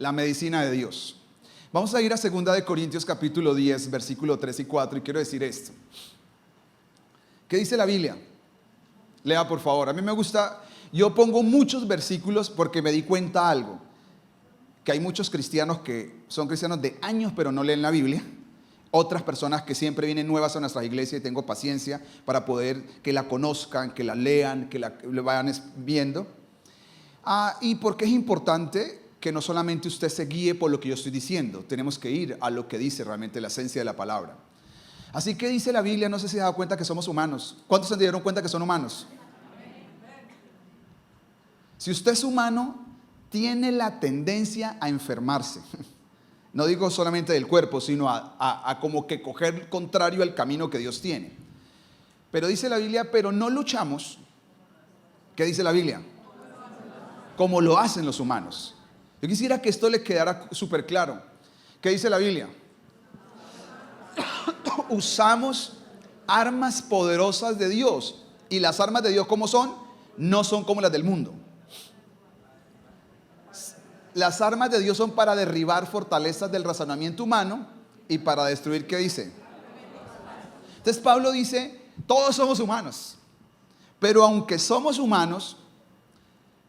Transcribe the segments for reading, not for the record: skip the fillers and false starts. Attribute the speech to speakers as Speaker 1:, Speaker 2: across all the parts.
Speaker 1: la medicina de Dios. Vamos a ir a 2 de Corintios capítulo 10, versículo 3 y 4, y quiero decir esto. ¿Qué dice la Biblia? Lea por favor. A mí me gusta, yo pongo muchos versículos porque me di cuenta algo, que hay muchos cristianos que son cristianos de años pero no leen la Biblia. Otras personas que siempre vienen nuevas a nuestra iglesia y tengo paciencia para poder que la conozcan, que la lean, que la vayan viendo. Y porque es importante que no solamente usted se guíe por lo que yo estoy diciendo, tenemos que ir a lo que dice realmente la esencia de la palabra. Así que dice la Biblia, no sé si se ha dado cuenta que somos humanos. ¿Cuántos se dieron cuenta que son humanos? Si usted es humano, tiene la tendencia a enfermarse. No digo solamente del cuerpo, sino a como que coger contrario al camino que Dios tiene. Pero dice la Biblia, pero no luchamos. ¿Qué dice la Biblia? Como lo hacen los humanos. Yo quisiera que esto le quedara súper claro. ¿Qué dice la Biblia? Usamos armas poderosas de Dios. ¿Y las armas de Dios cómo son? No son como las del mundo. Las armas de Dios son para derribar fortalezas del razonamiento humano y para destruir, ¿qué dice? Entonces Pablo dice, todos somos humanos, pero aunque somos humanos,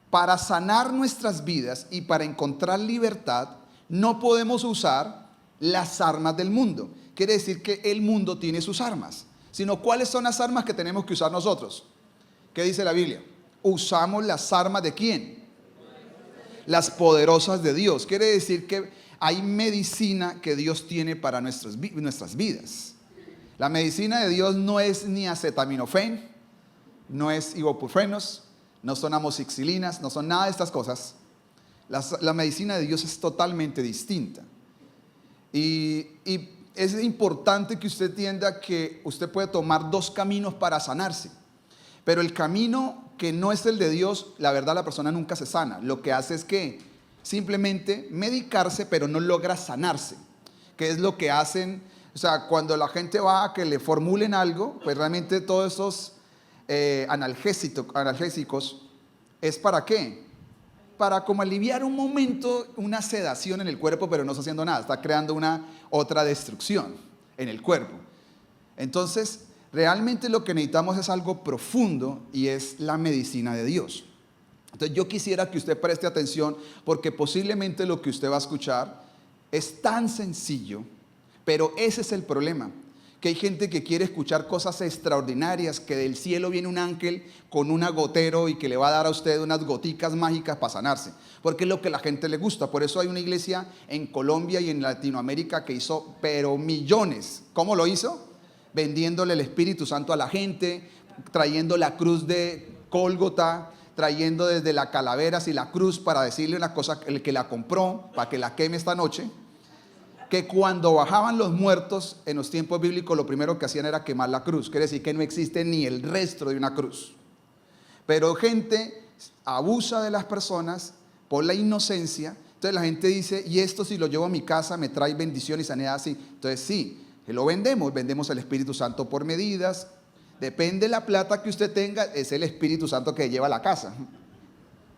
Speaker 1: para sanar nuestras vidas y para encontrar libertad, no podemos usar las armas del mundo. Quiere decir que el mundo tiene sus armas, sino ¿cuáles son las armas que tenemos que usar nosotros? ¿Qué dice la Biblia? Usamos las armas ¿de quién? Las poderosas de Dios. Quiere decir que hay medicina que Dios tiene para nuestras vidas. La medicina de Dios no es ni acetaminofén, no es ibuprofenos, no son amoxicilinas, no son nada de estas cosas. La medicina de Dios es totalmente distinta. Y es importante que usted entienda que usted puede tomar dos caminos para sanarse. Pero el camino que no es el de Dios, la verdad la persona nunca se sana. Lo que hace es que simplemente medicarse, pero no logra sanarse. Que es lo que hacen, o sea, cuando la gente va a que le formulen algo, pues realmente todos esos analgésicos, ¿es para qué? Para como aliviar un momento, una sedación en el cuerpo, pero no está haciendo nada, está creando una otra destrucción en el cuerpo. Entonces, realmente lo que necesitamos es algo profundo y es la medicina de Dios. Entonces yo quisiera que usted preste atención porque posiblemente lo que usted va a escuchar es tan sencillo, pero ese es el problema. Que hay gente que quiere escuchar cosas extraordinarias, que del cielo viene un ángel con un gotero y que le va a dar a usted unas goticas mágicas para sanarse, porque es lo que a la gente le gusta. Por eso hay una iglesia en Colombia y en Latinoamérica que hizo, pero millones. ¿Cómo lo hizo? Vendiéndole el Espíritu Santo a la gente, trayendo la cruz de Gólgota, trayendo desde la calaveras y la cruz para decirle una cosa, el que la compró, para que la queme esta noche. Que cuando bajaban los muertos en los tiempos bíblicos, lo primero que hacían era quemar la cruz. Quiere decir que no existe ni el resto de una cruz. Pero gente abusa de las personas por la inocencia. Entonces la gente dice, y esto si lo llevo a mi casa me trae bendición y sanidad así. Entonces sí, que lo vendemos el Espíritu Santo por medidas. Depende de la plata que usted tenga, es el Espíritu Santo que lleva a la casa.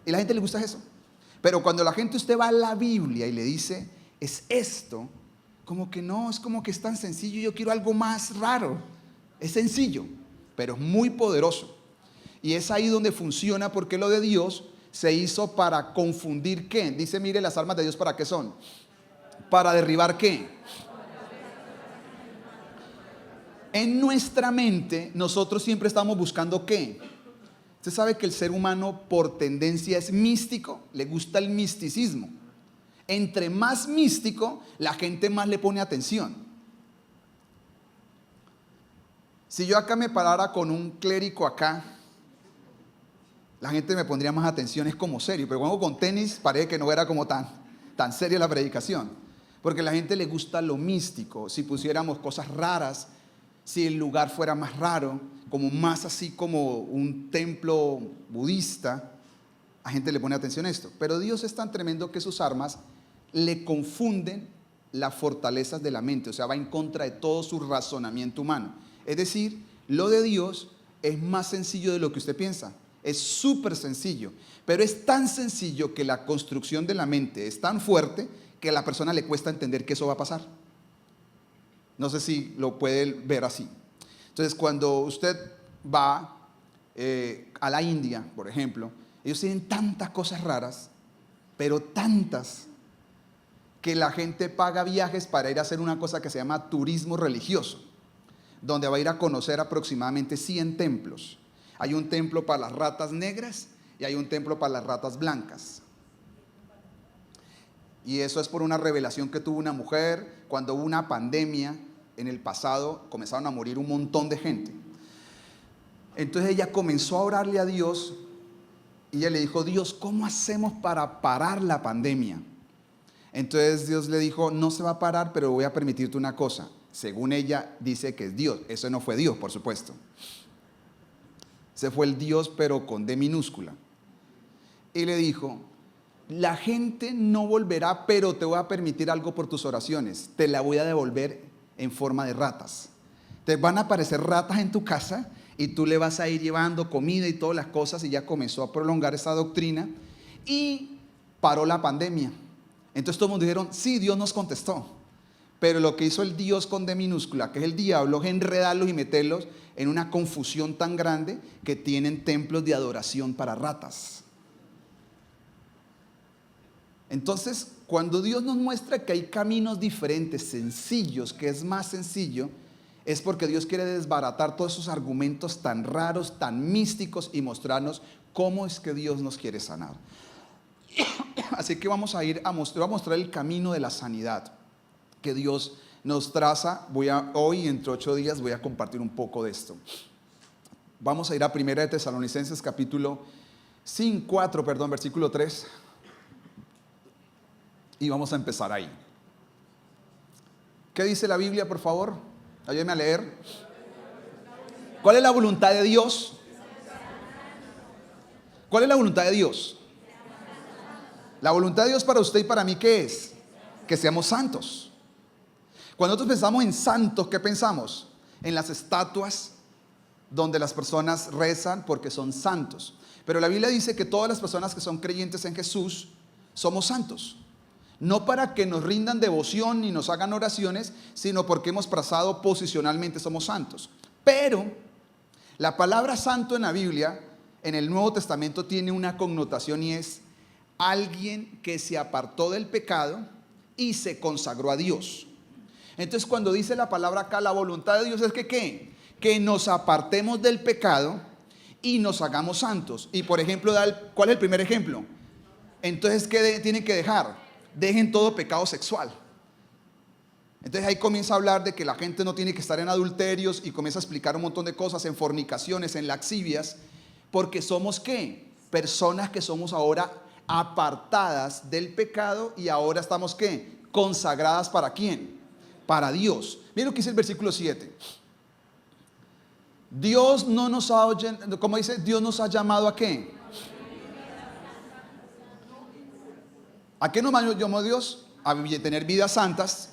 Speaker 1: Y a la gente le gusta eso. Pero cuando la gente usted va a la Biblia y le dice, es esto, como que no, es como que es tan sencillo, yo quiero algo más raro. Es sencillo, pero es muy poderoso. Y es ahí donde funciona, porque lo de Dios se hizo para confundir ¿qué? Dice, mire, las armas de Dios ¿para qué son? Para derribar ¿qué? En nuestra mente, nosotros siempre estamos buscando ¿qué? Usted sabe que el ser humano por tendencia es místico, le gusta el misticismo. Entre más místico, la gente más le pone atención. Si yo acá me parara con un clérigo acá, la gente me pondría más atención, es como serio. Pero cuando con tenis parece que no era como tan seria la predicación. Porque a la gente le gusta lo místico. Si pusiéramos cosas raras, si el lugar fuera más raro, como más así como un templo budista, la gente le pone atención a esto. Pero Dios es tan tremendo que sus armas le confunden las fortalezas de la mente, o sea, va en contra de todo su razonamiento humano. Es decir, lo de Dios es más sencillo de lo que usted piensa. Es súper sencillo, pero es tan sencillo que la construcción de la mente es tan fuerte que a la persona le cuesta entender que eso va a pasar. No sé si lo puede ver así. Entonces, cuando usted va a la India, por ejemplo, ellos tienen tantas cosas raras, pero tantas, que la gente paga viajes para ir a hacer una cosa que se llama turismo religioso, donde va a ir a conocer aproximadamente 100 templos. Hay un templo para las ratas negras y hay un templo para las ratas blancas. Y eso es por una revelación que tuvo una mujer cuando hubo una pandemia en el pasado, comenzaron a morir un montón de gente. Entonces ella comenzó a orarle a Dios y ella le dijo: Dios, ¿cómo hacemos para parar la pandemia? Entonces Dios le dijo: no se va a parar, pero voy a permitirte una cosa. Según ella dice que es Dios. Eso no fue Dios, por supuesto. Ese fue el Dios, pero con D minúscula. Y le dijo: la gente no volverá, pero te voy a permitir algo por tus oraciones. Te la voy a devolver en forma de ratas. Te van a aparecer ratas en tu casa y tú le vas a ir llevando comida y todas las cosas. Y ya comenzó a prolongar esa doctrina y paró la pandemia. Entonces todos dijeron: sí, Dios nos contestó. Pero lo que hizo el Dios con D minúscula, que es el diablo, es enredarlos y meterlos en una confusión tan grande que tienen templos de adoración para ratas. Entonces, cuando Dios nos muestra que hay caminos diferentes, sencillos, que es más sencillo, es porque Dios quiere desbaratar todos esos argumentos tan raros, tan místicos, y mostrarnos cómo es que Dios nos quiere sanar. Así que vamos a mostrar el camino de la sanidad que Dios nos traza. Hoy, entre 8 días, voy a compartir un poco de esto. Vamos a ir a 1 de Tesalonicenses capítulo 4, versículo 3. Y vamos a empezar ahí. ¿Qué dice la Biblia, por favor? Ayúdeme a leer. ¿Cuál es la voluntad de Dios? ¿Cuál es la voluntad de Dios? La voluntad de Dios para usted y para mí, ¿qué es? Que seamos santos. Cuando nosotros pensamos en santos, ¿qué pensamos? En las estatuas donde las personas rezan porque son santos. Pero la Biblia dice que todas las personas que son creyentes en Jesús somos santos. No para que nos rindan devoción ni nos hagan oraciones, sino porque hemos pasado posicionalmente, somos santos. Pero la palabra santo en la Biblia, en el Nuevo Testamento, tiene una connotación y es alguien que se apartó del pecado y se consagró a Dios. Entonces, cuando dice la palabra acá, la voluntad de Dios es que ¿qué? Que nos apartemos del pecado y nos hagamos santos. Y por ejemplo, ¿cuál es el primer ejemplo? Entonces, ¿qué tienen que dejar? Dejen todo pecado sexual. Entonces ahí comienza a hablar de que la gente no tiene que estar en adulterios y comienza a explicar un montón de cosas, en fornicaciones, en laxivias, porque somos ¿qué? Personas que somos ahora apartadas del pecado y ahora estamos ¿qué? Consagradas ¿para quién? Para Dios. Miren lo que dice el versículo 7. Dios no nos ha, ¿cómo dice? Dios nos ha llamado ¿a qué? ¿A qué nos llamó Dios? A tener vidas santas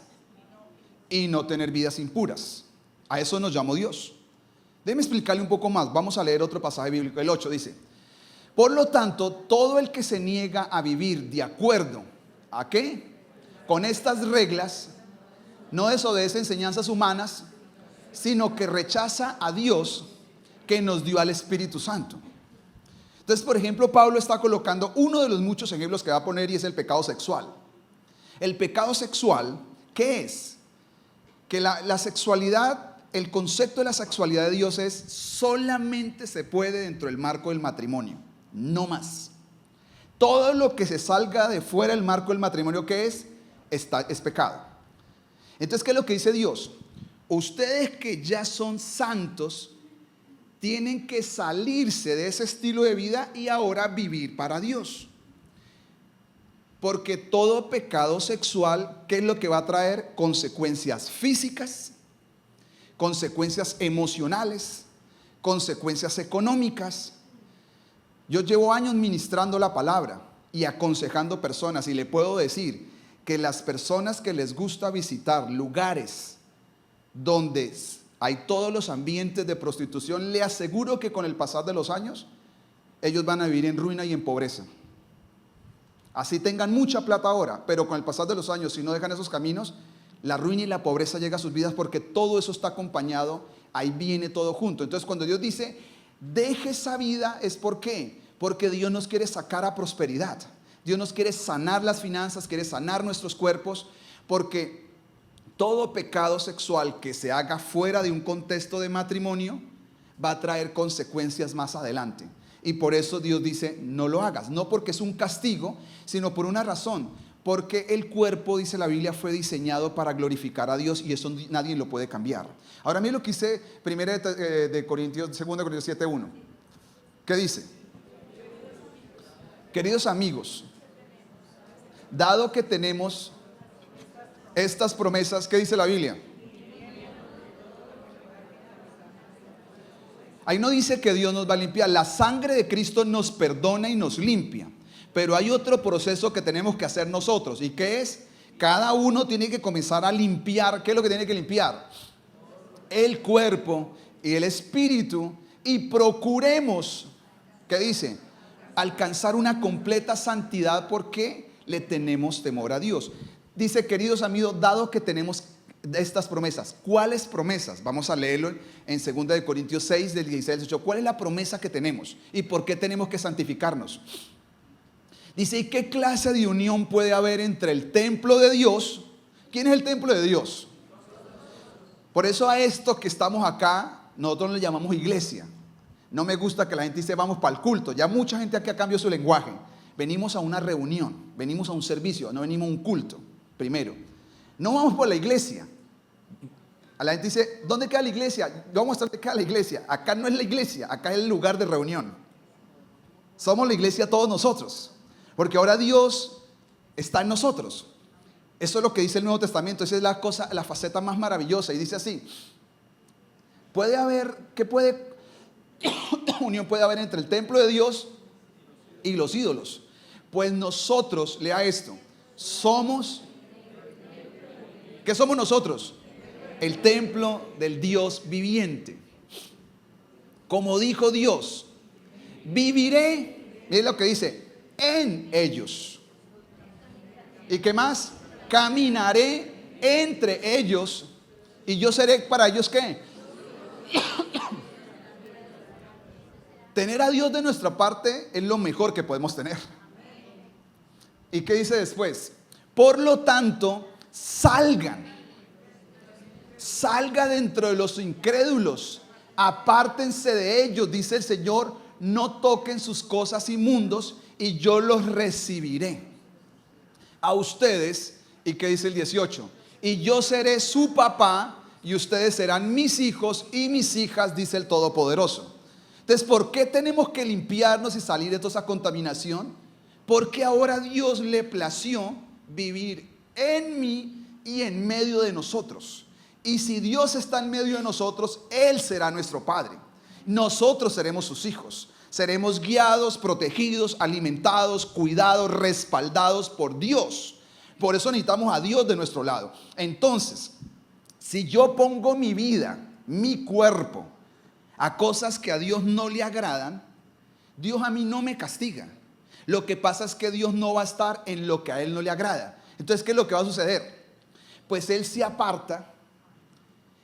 Speaker 1: y no tener vidas impuras. A eso nos llamó Dios. Déjeme explicarle un poco más. Vamos a leer otro pasaje bíblico. El 8 dice: por lo tanto, todo el que se niega a vivir de acuerdo ¿a qué? Con estas reglas, no desobedece enseñanzas humanas, sino que rechaza a Dios que nos dio al Espíritu Santo. Entonces, por ejemplo, Pablo está colocando uno de los muchos ejemplos que va a poner, y es el pecado sexual. El pecado sexual, ¿qué es? Que la sexualidad, el concepto de la sexualidad de Dios es solamente se puede dentro del marco del matrimonio, no más. Todo lo que se salga de fuera del marco del matrimonio, ¿qué es? Es pecado. Entonces, ¿qué es lo que dice Dios? Ustedes que ya son santos tienen que salirse de ese estilo de vida y ahora vivir para Dios. Porque todo pecado sexual, ¿qué es lo que va a traer? Consecuencias físicas, consecuencias emocionales, consecuencias económicas. Yo llevo años ministrando la palabra y aconsejando personas, y le puedo decir que las personas que les gusta visitar lugares donde hay todos los ambientes de prostitución, le aseguro que con el pasar de los años ellos van a vivir en ruina y en pobreza. Así tengan mucha plata ahora, pero con el pasar de los años, si no dejan esos caminos, la ruina y la pobreza llega a sus vidas porque todo eso está acompañado, ahí viene todo junto. Entonces cuando Dios dice, deje esa vida, ¿es por qué? Porque Dios nos quiere sacar a prosperidad. Dios nos quiere sanar las finanzas, quiere sanar nuestros cuerpos, porque todo pecado sexual que se haga fuera de un contexto de matrimonio va a traer consecuencias más adelante. Y por eso Dios dice, no lo hagas. No porque es un castigo, sino por una razón. Porque el cuerpo, dice la Biblia, fue diseñado para glorificar a Dios y eso nadie lo puede cambiar. Ahora mira lo que dice 2 Corintios 7:1. ¿Qué dice? Queridos amigos, dado que tenemos estas promesas, ¿qué dice la Biblia? Ahí no dice que Dios nos va a limpiar. La sangre de Cristo nos perdona y nos limpia. Pero hay otro proceso que tenemos que hacer nosotros. ¿Y qué es? Cada uno tiene que comenzar a limpiar. ¿Qué es lo que tiene que limpiar? El cuerpo y el espíritu. Y procuremos, ¿qué dice? Alcanzar una completa santidad porque le tenemos temor a Dios. Dice, queridos amigos, dado que tenemos estas promesas. ¿Cuáles promesas? Vamos a leerlo en 2 Corintios 6, del 16 al 18. ¿Cuál es la promesa que tenemos? ¿Y por qué tenemos que santificarnos? Dice, ¿y qué clase de unión puede haber entre el templo de Dios? ¿Quién es el templo de Dios? Por eso a esto que estamos acá, nosotros le llamamos iglesia. No me gusta que la gente dice, vamos para el culto. Ya mucha gente aquí ha cambiado su lenguaje. Venimos a una reunión, venimos a un servicio, no venimos a un culto, primero. No vamos por la iglesia. A la gente dice, ¿dónde queda la iglesia? Yo voy a mostrar dónde queda la iglesia. Acá no es la iglesia, acá es el lugar de reunión. Somos la iglesia todos nosotros. Porque ahora Dios está en nosotros. Eso es lo que dice el Nuevo Testamento. Esa es la cosa, la faceta más maravillosa. Y dice así, unión puede haber entre el templo de Dios y los ídolos? Pues nosotros, lea esto, somos... ¿Qué somos nosotros? El templo del Dios viviente. Como dijo Dios, viviré, miren lo que dice, en ellos. ¿Y qué más? Caminaré entre ellos y yo seré para ellos, ¿qué? Tener a Dios de nuestra parte es lo mejor que podemos tener. ¿Y qué dice después? Por lo tanto, salga dentro de los incrédulos, apártense de ellos, dice el Señor, no toquen sus cosas inmundos y yo los recibiré a ustedes. ¿Y qué dice el 18? Y yo seré su papá y ustedes serán mis hijos y mis hijas, dice el Todopoderoso. Entonces, ¿por qué tenemos que limpiarnos y salir de toda esa contaminación? Porque ahora Dios le plació vivir en mí y en medio de nosotros. Y si Dios está en medio de nosotros, Él será nuestro Padre. Nosotros seremos sus hijos. Seremos guiados, protegidos, alimentados, cuidados, respaldados por Dios. Por eso necesitamos a Dios de nuestro lado. Entonces, si yo pongo mi vida, mi cuerpo, a cosas que a Dios no le agradan, Dios a mí no me castiga. Lo que pasa es que Dios no va a estar en lo que a Él no le agrada. Entonces, ¿qué es lo que va a suceder? Pues Él se aparta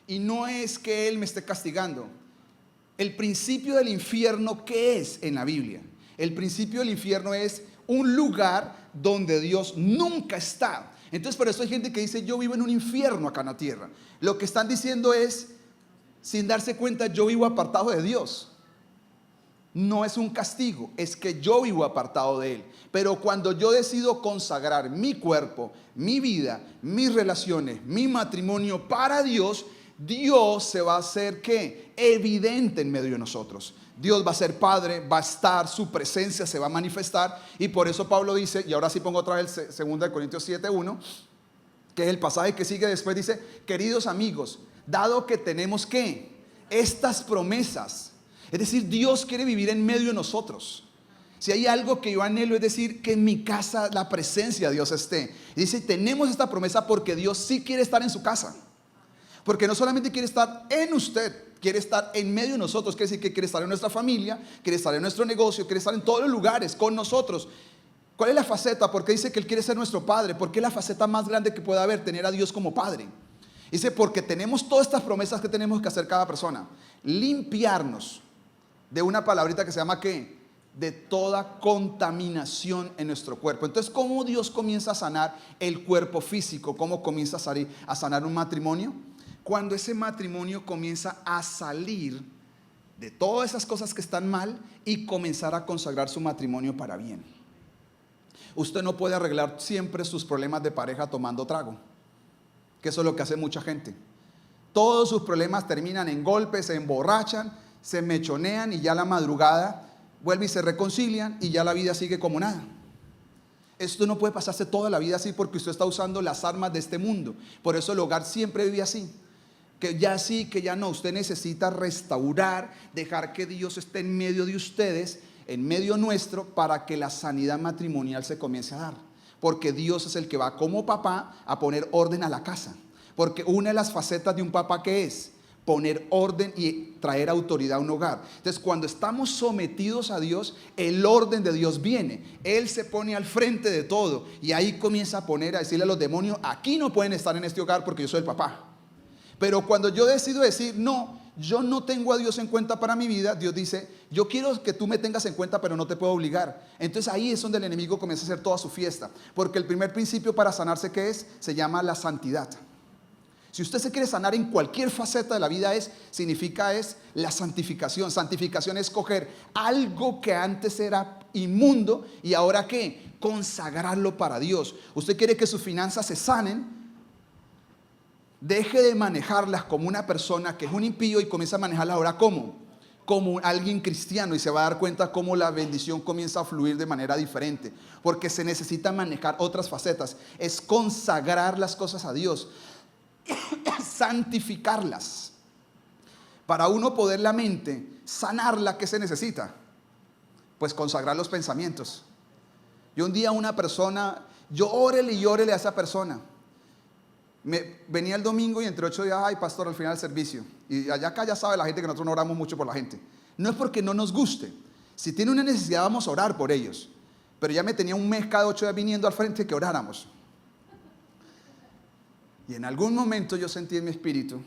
Speaker 1: y no es que Él me esté castigando. El principio del infierno, ¿qué es en la Biblia? El principio del infierno es un lugar donde Dios nunca está. Entonces, por eso hay gente que dice, yo vivo en un infierno acá en la tierra. Lo que están diciendo es, sin darse cuenta, yo vivo apartado de Dios. No es un castigo, es que yo vivo apartado de Él. Pero cuando yo decido consagrar mi cuerpo, mi vida, mis relaciones, mi matrimonio para Dios, Dios se va a hacer, ¿qué? Evidente en medio de nosotros. Dios va a ser Padre, va a estar, su presencia se va a manifestar. Y por eso Pablo dice, y ahora sí pongo otra vez 2 Corintios 7:1, que es el pasaje que sigue después, dice, queridos amigos, dado que tenemos, ¿qué? Estas promesas. Es decir, Dios quiere vivir en medio de nosotros. Si hay algo que yo anhelo es decir que en mi casa la presencia de Dios esté. Y dice, tenemos esta promesa porque Dios sí quiere estar en su casa. Porque no solamente quiere estar en usted, quiere estar en medio de nosotros. Quiere decir que quiere estar en nuestra familia, quiere estar en nuestro negocio, quiere estar en todos los lugares con nosotros. ¿Cuál es la faceta? Porque dice que Él quiere ser nuestro Padre. Porque es la faceta más grande que puede haber, tener a Dios como Padre. Dice, porque tenemos todas estas promesas que tenemos que hacer cada persona. Limpiarnos de una palabrita que se llama ¿qué? De toda contaminación en nuestro cuerpo. Entonces, ¿cómo Dios comienza a sanar el cuerpo físico? ¿Cómo comienza a sanar un matrimonio? Cuando ese matrimonio comienza a salir de todas esas cosas que están mal y comenzar a consagrar su matrimonio para bien. Usted no puede arreglar siempre sus problemas de pareja tomando trago, que eso es lo que hace mucha gente. Todos sus problemas terminan en golpes, se emborrachan, se mechonean y ya a la madrugada vuelve y se reconcilian y ya la vida sigue como nada. Esto no puede pasarse toda la vida así porque usted está usando las armas de este mundo. Por eso el hogar siempre vive así. Que ya sí, que ya no. Usted necesita restaurar, dejar que Dios esté en medio de ustedes, en medio nuestro, para que la sanidad matrimonial se comience a dar. Porque Dios es el que va como papá a poner orden a la casa. Porque una de las facetas de un papá, ¿qué es? Poner orden y traer autoridad a un hogar. Entonces, cuando estamos sometidos a Dios, el orden de Dios viene. Él se pone al frente de todo y ahí comienza a decirle a los demonios, aquí no pueden estar en este hogar porque yo soy el papá. Pero cuando yo decido decir, no, yo no tengo a Dios en cuenta para mi vida, Dios dice, yo quiero que tú me tengas en cuenta, pero no te puedo obligar. Entonces ahí es donde el enemigo comienza a hacer toda su fiesta. Porque el primer principio para sanarse, ¿qué es? Se llama la santidad. Si usted se quiere sanar en cualquier faceta de la vida significa la santificación. Santificación es coger algo que antes era inmundo y ahora ¿qué? Consagrarlo para Dios. Usted quiere que sus finanzas se sanen. Deje de manejarlas como una persona que es un impío y comienza a manejarlas ahora como alguien cristiano y se va a dar cuenta cómo la bendición comienza a fluir de manera diferente. Porque se necesita manejar otras facetas. Es consagrar las cosas a Dios. Santificarlas. Para uno poder la mente sanarla, ¿qué se necesita? Pues consagrar los pensamientos. Yo un día una persona, yo órele a esa persona. Venía el domingo y entre 8 días, ay pastor, al final del servicio. Y allá acá ya sabe la gente que nosotros no oramos mucho por la gente. No es porque no nos guste. Si tiene una necesidad vamos a orar por ellos. Pero ya me tenía un mes cada 8 días viniendo al frente que oráramos. Y en algún momento yo sentí en mi espíritu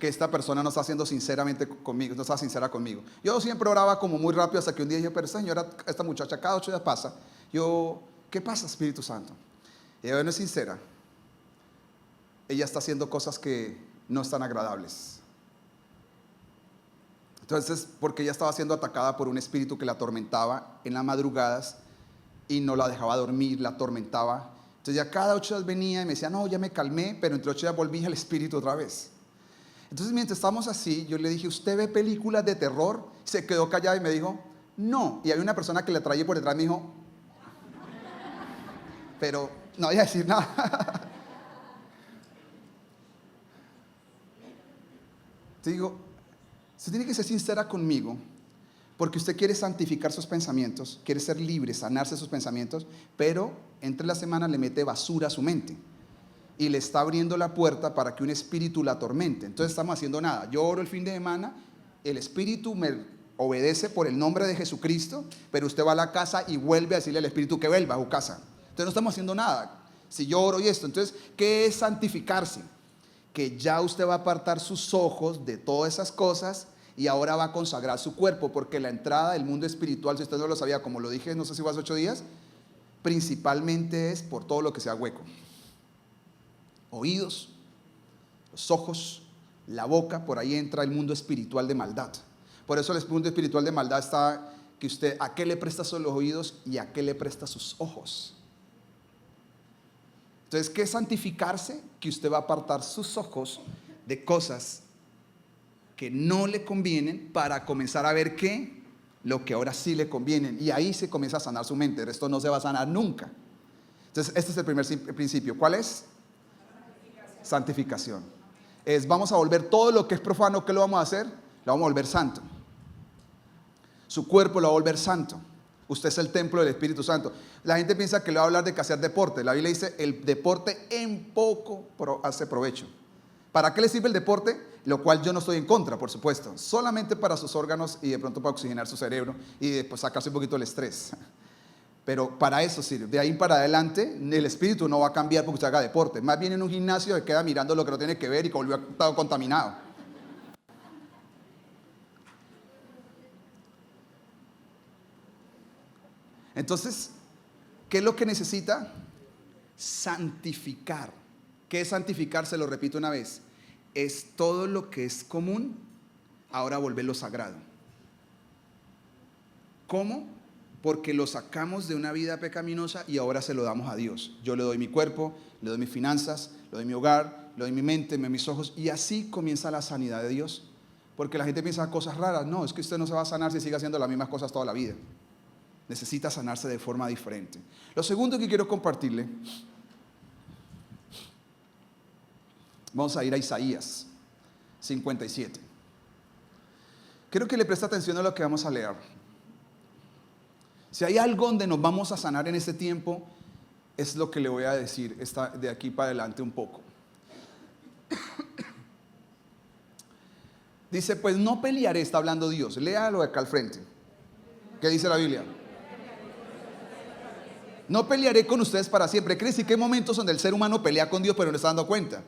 Speaker 1: que esta persona no está siendo sinceramente conmigo, no está sincera conmigo. Yo siempre oraba como muy rápido hasta que un día dije, pero señora, esta muchacha cada 8 días pasa. ¿Qué pasa, Espíritu Santo? Y ella no es sincera. Ella está haciendo cosas que no están agradables. Entonces, porque ella estaba siendo atacada por un espíritu que la atormentaba en las madrugadas y no la dejaba dormir, la atormentaba. Entonces ya cada 8 días venía y me decía, no, ya me calmé, pero entre 8 días volví al espíritu otra vez. Entonces mientras estábamos así, yo le dije, ¿usted ve películas de terror? Se quedó callada y me dijo, no. Y había una persona que le traía por detrás y me dijo, pero no voy a decir nada. Te digo, usted tiene que ser sincera conmigo, porque usted quiere santificar sus pensamientos, quiere ser libre, sanarse sus pensamientos, pero entre la semana le mete basura a su mente y le está abriendo la puerta para que un espíritu la atormente. Entonces estamos haciendo nada. Yo oro el fin de semana, el espíritu me obedece por el nombre de Jesucristo, pero usted va a la casa y vuelve a decirle al espíritu que vuelva a su casa. Entonces no estamos haciendo nada. Si yo oro y esto, entonces, ¿qué es santificarse? Que ya usted va a apartar sus ojos de todas esas cosas y ahora va a consagrar su cuerpo, porque la entrada del mundo espiritual, si usted no lo sabía, como lo dije, no sé si fue hace 8 días, principalmente es por todo lo que sea hueco. Oídos, los ojos, la boca, por ahí entra el mundo espiritual de maldad. Por eso el mundo espiritual de maldad está que usted a qué le presta sus oídos y a qué le presta sus ojos. Entonces, ¿qué es santificarse? Que usted va a apartar sus ojos de cosas que no le convienen para comenzar a ver qué, lo que ahora sí le convienen. Y ahí se comienza a sanar su mente. El resto no se va a sanar nunca. Entonces, este es el primer principio. ¿Cuál es? Santificación. Vamos a volver todo lo que es profano. ¿Qué lo vamos a hacer? Lo vamos a volver santo. Su cuerpo lo va a volver santo. Usted es el templo del Espíritu Santo. La gente piensa que le va a hablar de que hacer deporte. La Biblia dice, el deporte en poco hace provecho. ¿Para qué le sirve el deporte? Lo cual yo no estoy en contra, por supuesto. Solamente para sus órganos y de pronto para oxigenar su cerebro y después sacarse un poquito el estrés. Pero para eso sirve. De ahí para adelante, el espíritu no va a cambiar porque usted haga deporte. Más bien en un gimnasio se queda mirando lo que no tiene que ver y volvió estado contaminado. Entonces, ¿qué es lo que necesita? Santificar. ¿Qué es santificar? Se lo repito una vez. Es todo lo que es común, ahora volverlo sagrado. ¿Cómo? Porque lo sacamos de una vida pecaminosa y ahora se lo damos a Dios. Yo le doy mi cuerpo, le doy mis finanzas, le doy mi hogar, le doy mi mente, mis ojos, y así comienza la sanidad de Dios. Porque la gente piensa cosas raras. No, es que usted no se va a sanar si sigue haciendo las mismas cosas toda la vida. Necesita sanarse de forma diferente. Lo segundo que quiero compartirle, vamos a ir a Isaías 57. Quiero que le preste atención a lo que vamos a leer. Si hay algo donde nos vamos a sanar en este tiempo, es lo que le voy a decir de aquí para adelante un poco. Dice, pues no pelearé, está hablando Dios. Léalo acá al frente. ¿Qué dice la Biblia? No pelearé con ustedes para siempre. ¿Quiere decir que hay momentos donde el ser humano pelea con Dios pero no está dando cuenta?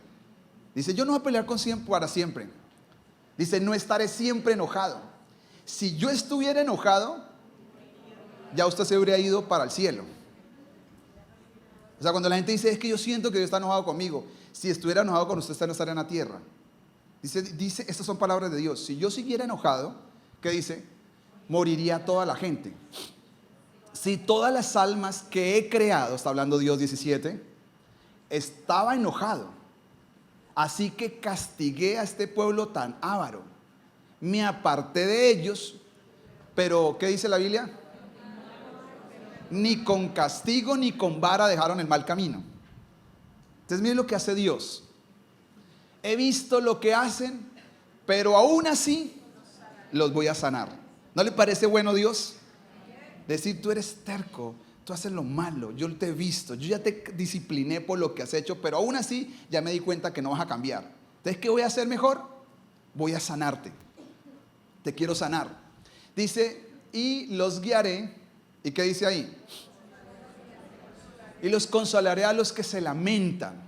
Speaker 1: Dice, yo no voy a pelear para siempre. Dice, no estaré siempre enojado. Si yo estuviera enojado, ya usted se habría ido para el cielo. O sea, cuando la gente dice, es que yo siento que Dios está enojado conmigo. Si estuviera enojado con usted, no estaría en la tierra. Dice, estas son palabras de Dios. Si yo siguiera enojado, ¿qué dice? Moriría toda la gente. Si todas las almas que he creado, está hablando Dios 17, estaba enojado. Así que castigué a este pueblo tan avaro. Me aparté de ellos, pero ¿qué dice la Biblia? Ni con castigo ni con vara dejaron el mal camino. Entonces miren lo que hace Dios. He visto lo que hacen, pero aún así los voy a sanar. ¿No le parece bueno Dios? Decir, tú eres terco, tú haces lo malo, yo te he visto, yo ya te discipliné por lo que has hecho, pero aún así ya me di cuenta que no vas a cambiar. Entonces, ¿qué voy a hacer mejor? Voy a sanarte. Te quiero sanar. Dice, y los guiaré. ¿Y qué dice ahí? Y los consolaré a los que se lamentan.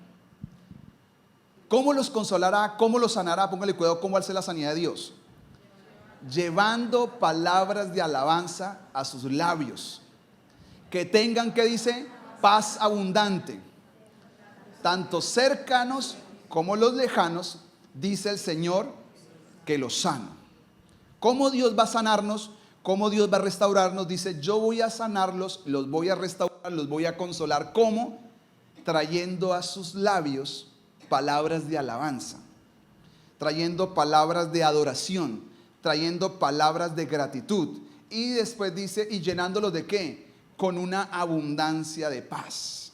Speaker 1: ¿Cómo los consolará? ¿Cómo los sanará? Póngale cuidado cómo hace la sanidad de Dios. Llevando palabras de alabanza a sus labios. Que tengan, ¿qué dice? Paz abundante. Tanto cercanos como los lejanos, dice el Señor, que los sana. ¿Cómo Dios va a sanarnos? ¿Cómo Dios va a restaurarnos? Dice, yo voy a sanarlos, los voy a restaurar, los voy a consolar. ¿Cómo? Trayendo a sus labios palabras de alabanza, trayendo palabras de adoración, trayendo palabras de gratitud. Y después dice, y llenándolos ¿de qué? Con una abundancia de paz.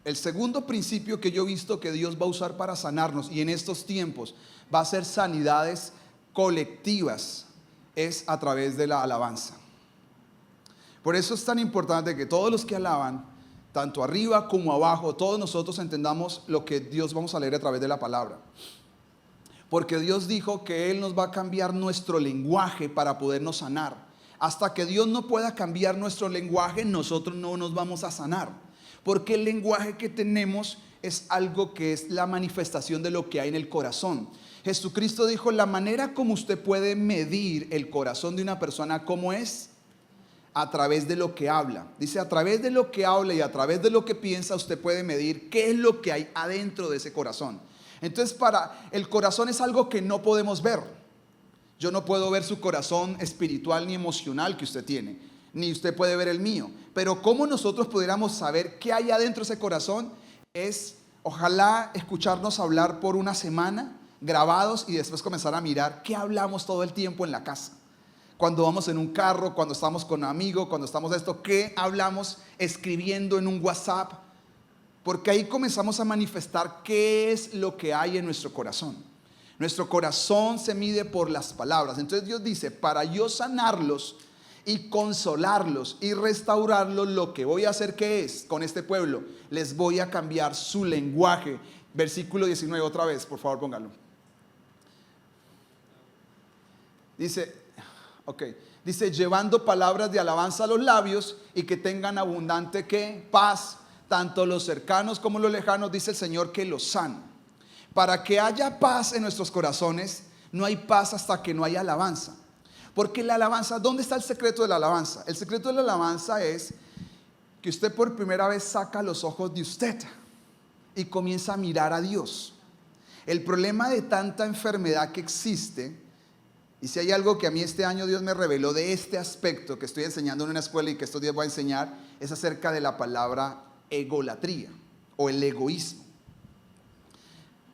Speaker 1: El segundo principio que yo he visto que Dios va a usar para sanarnos, y en estos tiempos va a ser sanidades colectivas, es a través de la alabanza. Por eso es tan importante que todos los que alaban, tanto arriba como abajo, todos nosotros entendamos lo que Dios vamos a leer a través de la palabra. Porque Dios dijo que Él nos va a cambiar nuestro lenguaje para podernos sanar. Hasta que Dios no pueda cambiar nuestro lenguaje, nosotros no nos vamos a sanar. Porque el lenguaje que tenemos es algo que es la manifestación de lo que hay en el corazón. Jesucristo dijo, la manera como usted puede medir el corazón de una persona, ¿cómo es? A través de lo que habla. Dice, a través de lo que habla y a través de lo que piensa, usted puede medir qué es lo que hay adentro de ese corazón. Entonces, para el corazón es algo que no podemos ver. Yo no puedo ver su corazón espiritual ni emocional que usted tiene, ni usted puede ver el mío. Pero cómo nosotros pudiéramos saber qué hay adentro de ese corazón es, ojalá, escucharnos hablar por una semana, grabados, y después comenzar a mirar qué hablamos todo el tiempo en la casa. Cuando vamos en un carro, cuando estamos con amigos, cuando estamos esto, qué hablamos escribiendo en un WhatsApp. Porque ahí comenzamos a manifestar qué es lo que hay en nuestro corazón. Nuestro corazón se mide por las palabras. Entonces Dios dice, para yo sanarlos y consolarlos y restaurarlos, lo que voy a hacer, ¿qué es? Con este pueblo, les voy a cambiar su lenguaje. Versículo 19, otra vez, por favor, póngalo. Dice, llevando palabras de alabanza a los labios y que tengan abundante, ¿qué? Paz, tanto los cercanos como los lejanos, dice el Señor, que los sana. Para que haya paz en nuestros corazones, no hay paz hasta que no haya alabanza. Porque la alabanza, ¿dónde está el secreto de la alabanza? El secreto de la alabanza es que usted por primera vez saca los ojos de usted y comienza a mirar a Dios. El problema de tanta enfermedad que existe, y si hay algo que a mí este año Dios me reveló de este aspecto que estoy enseñando en una escuela y que estos días voy a enseñar, es acerca de la palabra egolatría o el egoísmo.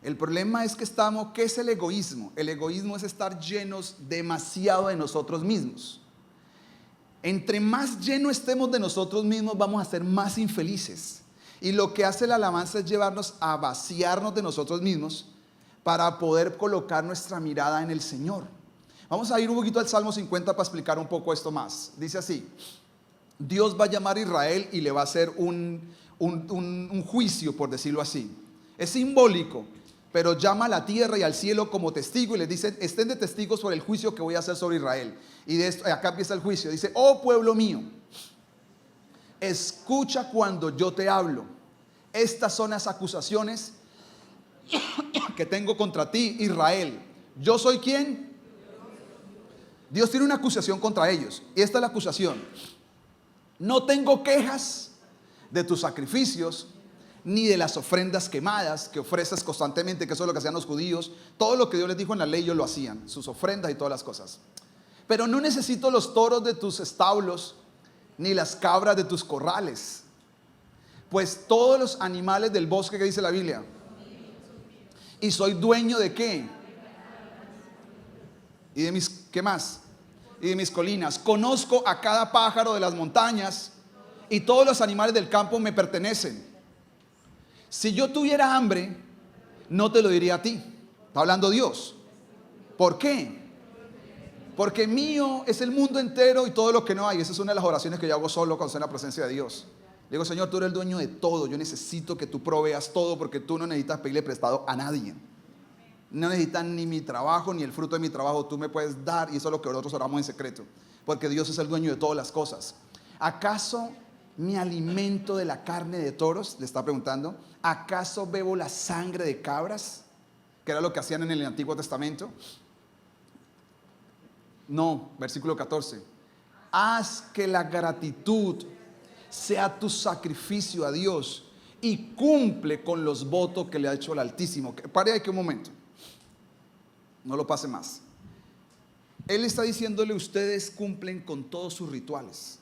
Speaker 1: El problema es que ¿qué es el egoísmo? El egoísmo es estar llenos demasiado de nosotros mismos. Entre más lleno estemos de nosotros mismos, vamos a ser más infelices. Y lo que hace la alabanza es llevarnos a vaciarnos de nosotros mismos para poder colocar nuestra mirada en el Señor. Vamos a ir un poquito al Salmo 50 para explicar un poco esto más. Dice así: Dios va a llamar a Israel y le va a hacer un juicio, por decirlo así. Es simbólico, pero llama a la tierra y al cielo como testigo y les dice: estén de testigos por el juicio que voy a hacer sobre Israel. Y de esto, acá empieza el juicio. Dice: oh pueblo mío, escucha cuando yo te hablo. Estas son las acusaciones que tengo contra ti, Israel. ¿Yo soy quién? Dios tiene una acusación contra ellos. Y esta es la acusación: no tengo quejas de tus sacrificios, ni de las ofrendas quemadas que ofreces constantemente, que eso es lo que hacían los judíos. Todo lo que Dios les dijo en la ley ellos lo hacían, sus ofrendas y todas las cosas. Pero no necesito los toros de tus establos, ni las cabras de tus corrales, pues todos los animales del bosque, que dice la Biblia, y soy dueño de ¿qué? Y de mis, ¿qué más? Y de mis colinas. Conozco a cada pájaro de las montañas, y todos los animales del campo me pertenecen. Si yo tuviera hambre, no te lo diría a ti. Está hablando Dios. ¿Por qué? Porque mío es el mundo entero y todo lo que no hay. Esa es una de las oraciones que yo hago solo cuando estoy en la presencia de Dios. Le digo: Señor, tú eres el dueño de todo. Yo necesito que tú proveas todo, porque tú no necesitas pedirle prestado a nadie. No necesitas ni mi trabajo, ni el fruto de mi trabajo. Tú me puedes dar, y eso es lo que nosotros oramos en secreto. Porque Dios es el dueño de todas las cosas. ¿Acaso me alimento de la carne de toros? Le está preguntando. ¿Acaso bebo la sangre de cabras? Que era lo que hacían en el Antiguo Testamento. No, versículo 14. Haz que la gratitud sea tu sacrificio a Dios y cumple con los votos que le ha hecho el Altísimo. Pare aquí un momento. No lo pase más. Él está diciéndole: ustedes cumplen con todos sus rituales.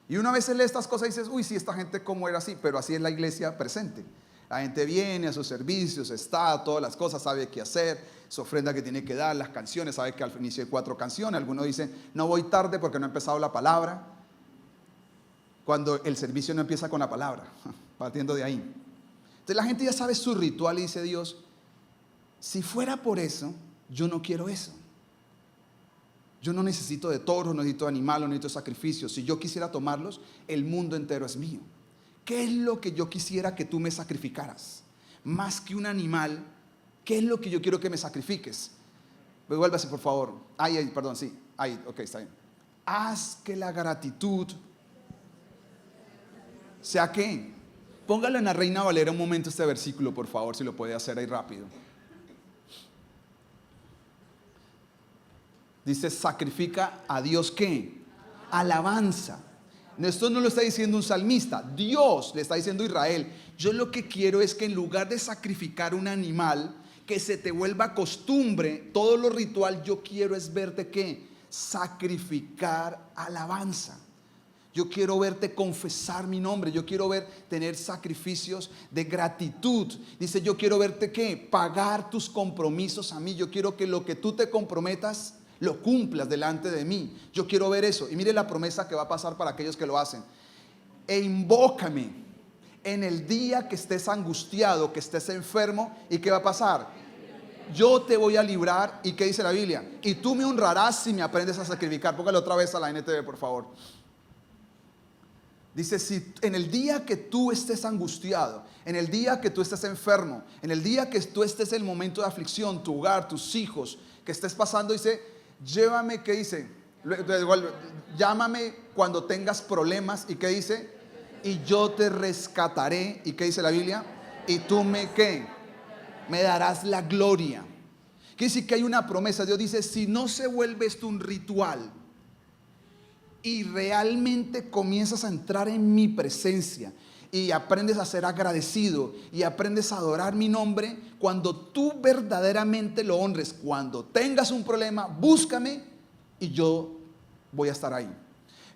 Speaker 1: Y una vez él lee estas cosas y dices: uy, sí, esta gente cómo era así. Pero así es la iglesia presente. La gente viene a sus servicios, está, todas las cosas, sabe qué hacer, su ofrenda que tiene que dar, las canciones, sabe que al inicio hay 4 canciones. Algunos dicen: no voy tarde porque no ha empezado la palabra, cuando el servicio no empieza con la palabra, partiendo de ahí. Entonces la gente ya sabe su ritual y dice Dios: si fuera por eso, yo no quiero eso. Yo no necesito de toros, no necesito de animales, no necesito de sacrificios. Si yo quisiera tomarlos, el mundo entero es mío. ¿Qué es lo que yo quisiera que tú me sacrificaras? Más que un animal, ¿qué es lo que yo quiero que me sacrifiques? Vuélvase, por favor. Ahí, perdón, sí. Ahí, ok, está bien. Haz que la gratitud sea ¿qué? Póngalo en la Reina Valera un momento este versículo, por favor, si lo puede hacer ahí rápido. Dice: sacrifica a Dios ¿qué? Alabanza. Esto no lo está diciendo un salmista, Dios le está diciendo a Israel: yo lo que quiero es que en lugar de sacrificar un animal, que se te vuelva costumbre, todo lo ritual, yo quiero es verte ¿qué? Sacrificar alabanza. Yo quiero verte confesar mi nombre. Yo quiero tener sacrificios de gratitud. Dice: yo quiero verte ¿qué? Pagar tus compromisos a mí. Yo quiero que lo que tú te comprometas lo cumplas delante de mí. Yo quiero ver eso. Y mire la promesa que va a pasar para aquellos que lo hacen: e invócame en el día que estés angustiado, que estés enfermo. ¿Y qué va a pasar? Yo te voy a librar. ¿Y qué dice la Biblia? Y tú me honrarás si me aprendes a sacrificar. Póngale otra vez a la NTV, por favor. Dice, si en el día que tú estés angustiado, en el día que tú estés enfermo, en el día que tú estés en el momento de aflicción, tu hogar, tus hijos, que estés pasando, dice, llévame, ¿qué dice? Llámame cuando tengas problemas, ¿y qué dice? Y yo te rescataré, ¿y qué dice la Biblia? Y tú ¿qué? Me darás la gloria. Quiere decir que hay una promesa. Dios dice, si no se vuelve esto un ritual, y realmente comienzas a entrar en mi presencia y aprendes a ser agradecido y aprendes a adorar mi nombre, cuando tú verdaderamente lo honres, cuando tengas un problema, búscame y yo voy a estar ahí.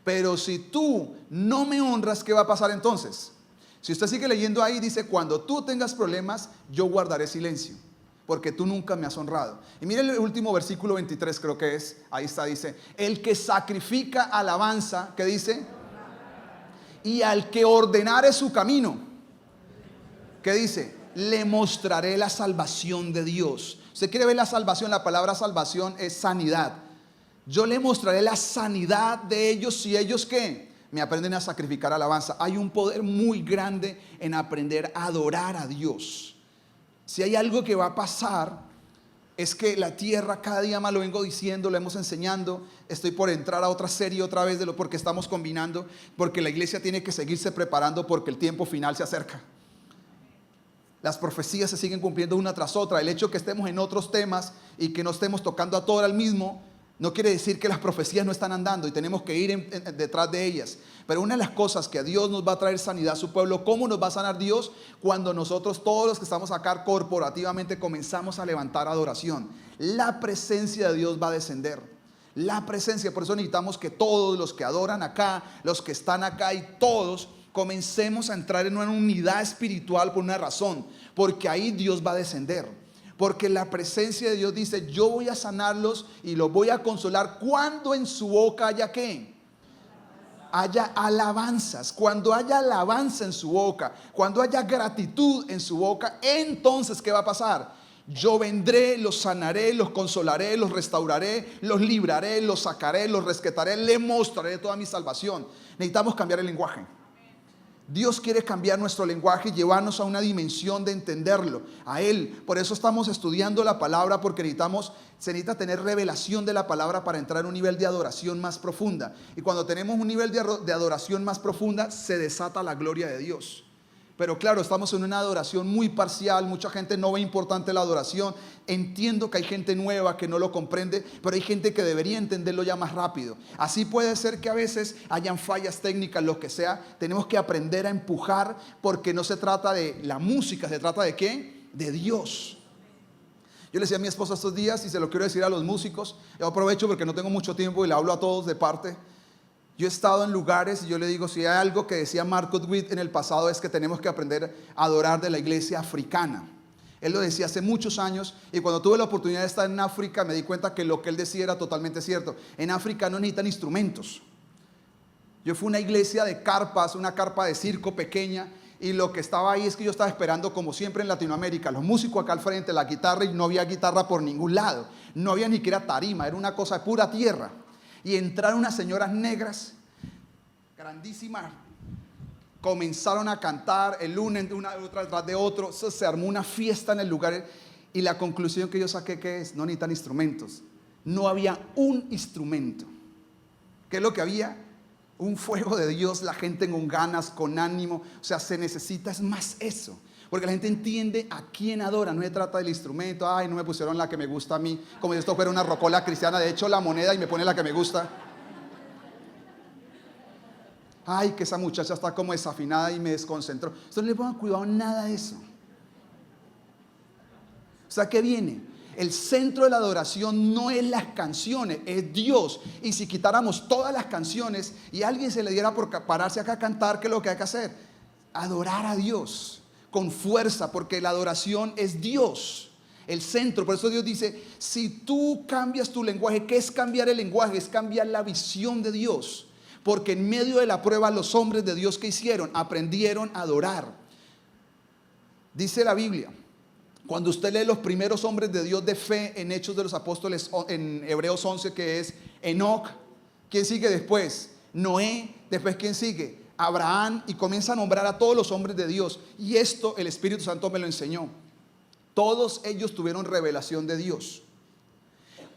Speaker 1: Pero si tú no me honras, ¿qué va a pasar entonces? Si usted sigue leyendo ahí, dice, cuando tú tengas problemas, yo guardaré silencio, porque tú nunca me has honrado. Y mire el último versículo 23, creo que es, ahí está, dice, el que sacrifica alabanza, ¿qué dice? Y al que ordenare su camino, ¿qué dice? Le mostraré la salvación de Dios. ¿Usted quiere ver la salvación? La palabra salvación es sanidad. Yo le mostraré la sanidad de ellos si ellos, ¿qué? Me aprenden a sacrificar alabanza. Hay un poder muy grande en aprender a adorar a Dios. Si hay algo que va a pasar, es que la tierra, cada día más lo vengo diciendo, lo hemos enseñando. Estoy por entrar a otra serie otra vez porque estamos combinando, porque la iglesia tiene que seguirse preparando porque el tiempo final se acerca. Las profecías se siguen cumpliendo una tras otra. El hecho que estemos en otros temas y que no estemos tocando a todo al mismo, no quiere decir que las profecías no están andando y tenemos que ir detrás de ellas. Pero una de las cosas que a Dios nos va a traer sanidad a su pueblo, ¿cómo nos va a sanar Dios? Cuando nosotros, todos los que estamos acá corporativamente, comenzamos a levantar adoración. La presencia de Dios va a descender. La presencia, por eso necesitamos que todos los que adoran acá, los que están acá y todos, comencemos a entrar en una unidad espiritual por una razón. Porque ahí Dios va a descender. Porque la presencia de Dios dice, yo voy a sanarlos y los voy a consolar cuando en su boca haya ¿qué? Haya alabanzas. Cuando haya alabanza en su boca, cuando haya gratitud en su boca, entonces ¿qué va a pasar? Yo vendré, los sanaré, los consolaré, los restauraré, los libraré, los sacaré, los rescataré, le mostraré toda mi salvación. Necesitamos cambiar el lenguaje. Dios quiere cambiar nuestro lenguaje y llevarnos a una dimensión de entenderlo, a Él. Por eso estamos estudiando la palabra, porque se necesita tener revelación de la palabra para entrar en un nivel de adoración más profunda. Y cuando tenemos un nivel de adoración más profunda, se desata la gloria de Dios. Pero claro, estamos en una adoración muy parcial, mucha gente no ve importante la adoración. Entiendo que hay gente nueva que no lo comprende, pero hay gente que debería entenderlo ya más rápido. Así puede ser que a veces hayan fallas técnicas, lo que sea. Tenemos que aprender a empujar, porque no se trata de la música, se trata de ¿qué? De Dios. Yo le decía a mi esposa estos días, y se lo quiero decir a los músicos, yo aprovecho porque no tengo mucho tiempo y le hablo a todos de parte. Yo he estado en lugares y yo le digo, si hay algo que decía Marcus Witt en el pasado, es que tenemos que aprender a adorar de la iglesia africana. Él lo decía hace muchos años, y cuando tuve la oportunidad de estar en África me di cuenta que lo que él decía era totalmente cierto. En África no necesitan instrumentos. Yo fui a una iglesia de carpas, una carpa de circo pequeña, y lo que estaba ahí es que yo estaba esperando, como siempre en Latinoamérica, los músicos acá al frente, la guitarra, y no había guitarra por ningún lado. No había ni siquiera tarima, era una cosa de pura tierra. Y entraron unas señoras negras, grandísimas, comenzaron a cantar el lunes, una otra detrás de otro. Se armó una fiesta en el lugar, y la conclusión que yo saqué, que es, no necesitan instrumentos. No había un instrumento. ¿Qué es lo que había? Un fuego de Dios, la gente con ganas, con ánimo. O sea, se necesita, es más eso. Porque la gente entiende a quién adora. No se trata del instrumento. Ay, no me pusieron la que me gusta a mí, como si esto fuera una rocola cristiana. De hecho, la moneda y me pone la que me gusta. Ay, que esa muchacha está como desafinada y me desconcentró. Entonces no le pongan cuidado a nada de eso. O sea, ¿qué viene? El centro de la adoración no es las canciones, es Dios. Y si quitáramos todas las canciones y a alguien se le diera por pararse acá a cantar, ¿qué es lo que hay que hacer? Adorar a Dios con fuerza, porque la adoración es Dios, el centro. Por eso Dios dice, si tú cambias tu lenguaje, ¿qué es cambiar el lenguaje? Es cambiar la visión de Dios. Porque en medio de la prueba, los hombres de Dios, ¿qué hicieron? Aprendieron a adorar. Dice la Biblia, cuando usted lee los primeros hombres de Dios de fe en Hechos de los Apóstoles, en Hebreos 11, que es Enoc. ¿Quién sigue después? Noé. Después, ¿quién sigue? Abraham, y comienza a nombrar a todos los hombres de Dios. Y esto el Espíritu Santo me lo enseñó. Todos ellos tuvieron revelación de Dios.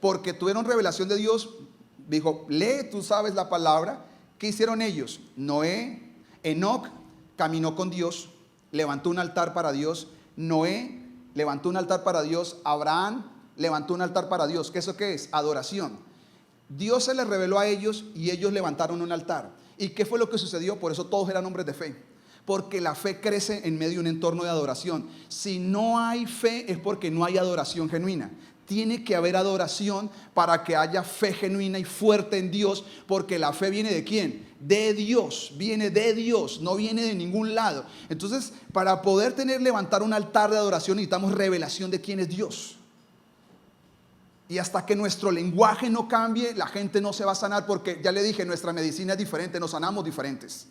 Speaker 1: Porque tuvieron revelación de Dios, dijo, lee, tú sabes la palabra. ¿Qué hicieron ellos? Noé, Enoc caminó con Dios, levantó un altar para Dios. Noé levantó un altar para Dios. Abraham levantó un altar para Dios. ¿Qué eso qué es? Adoración. Dios se les reveló a ellos y ellos levantaron un altar. ¿Y qué fue lo que sucedió? Por eso todos eran hombres de fe. Porque la fe crece en medio de un entorno de adoración. Si no hay fe es porque no hay adoración genuina. Tiene que haber adoración para que haya fe genuina y fuerte en Dios, porque la fe viene ¿de quién? De Dios, viene de Dios, no viene de ningún lado. Entonces, para poder levantar un altar de adoración necesitamos revelación de quién es Dios. Y hasta que nuestro lenguaje no cambie, la gente no se va a sanar, porque ya le dije, nuestra medicina es diferente, nos sanamos diferentes.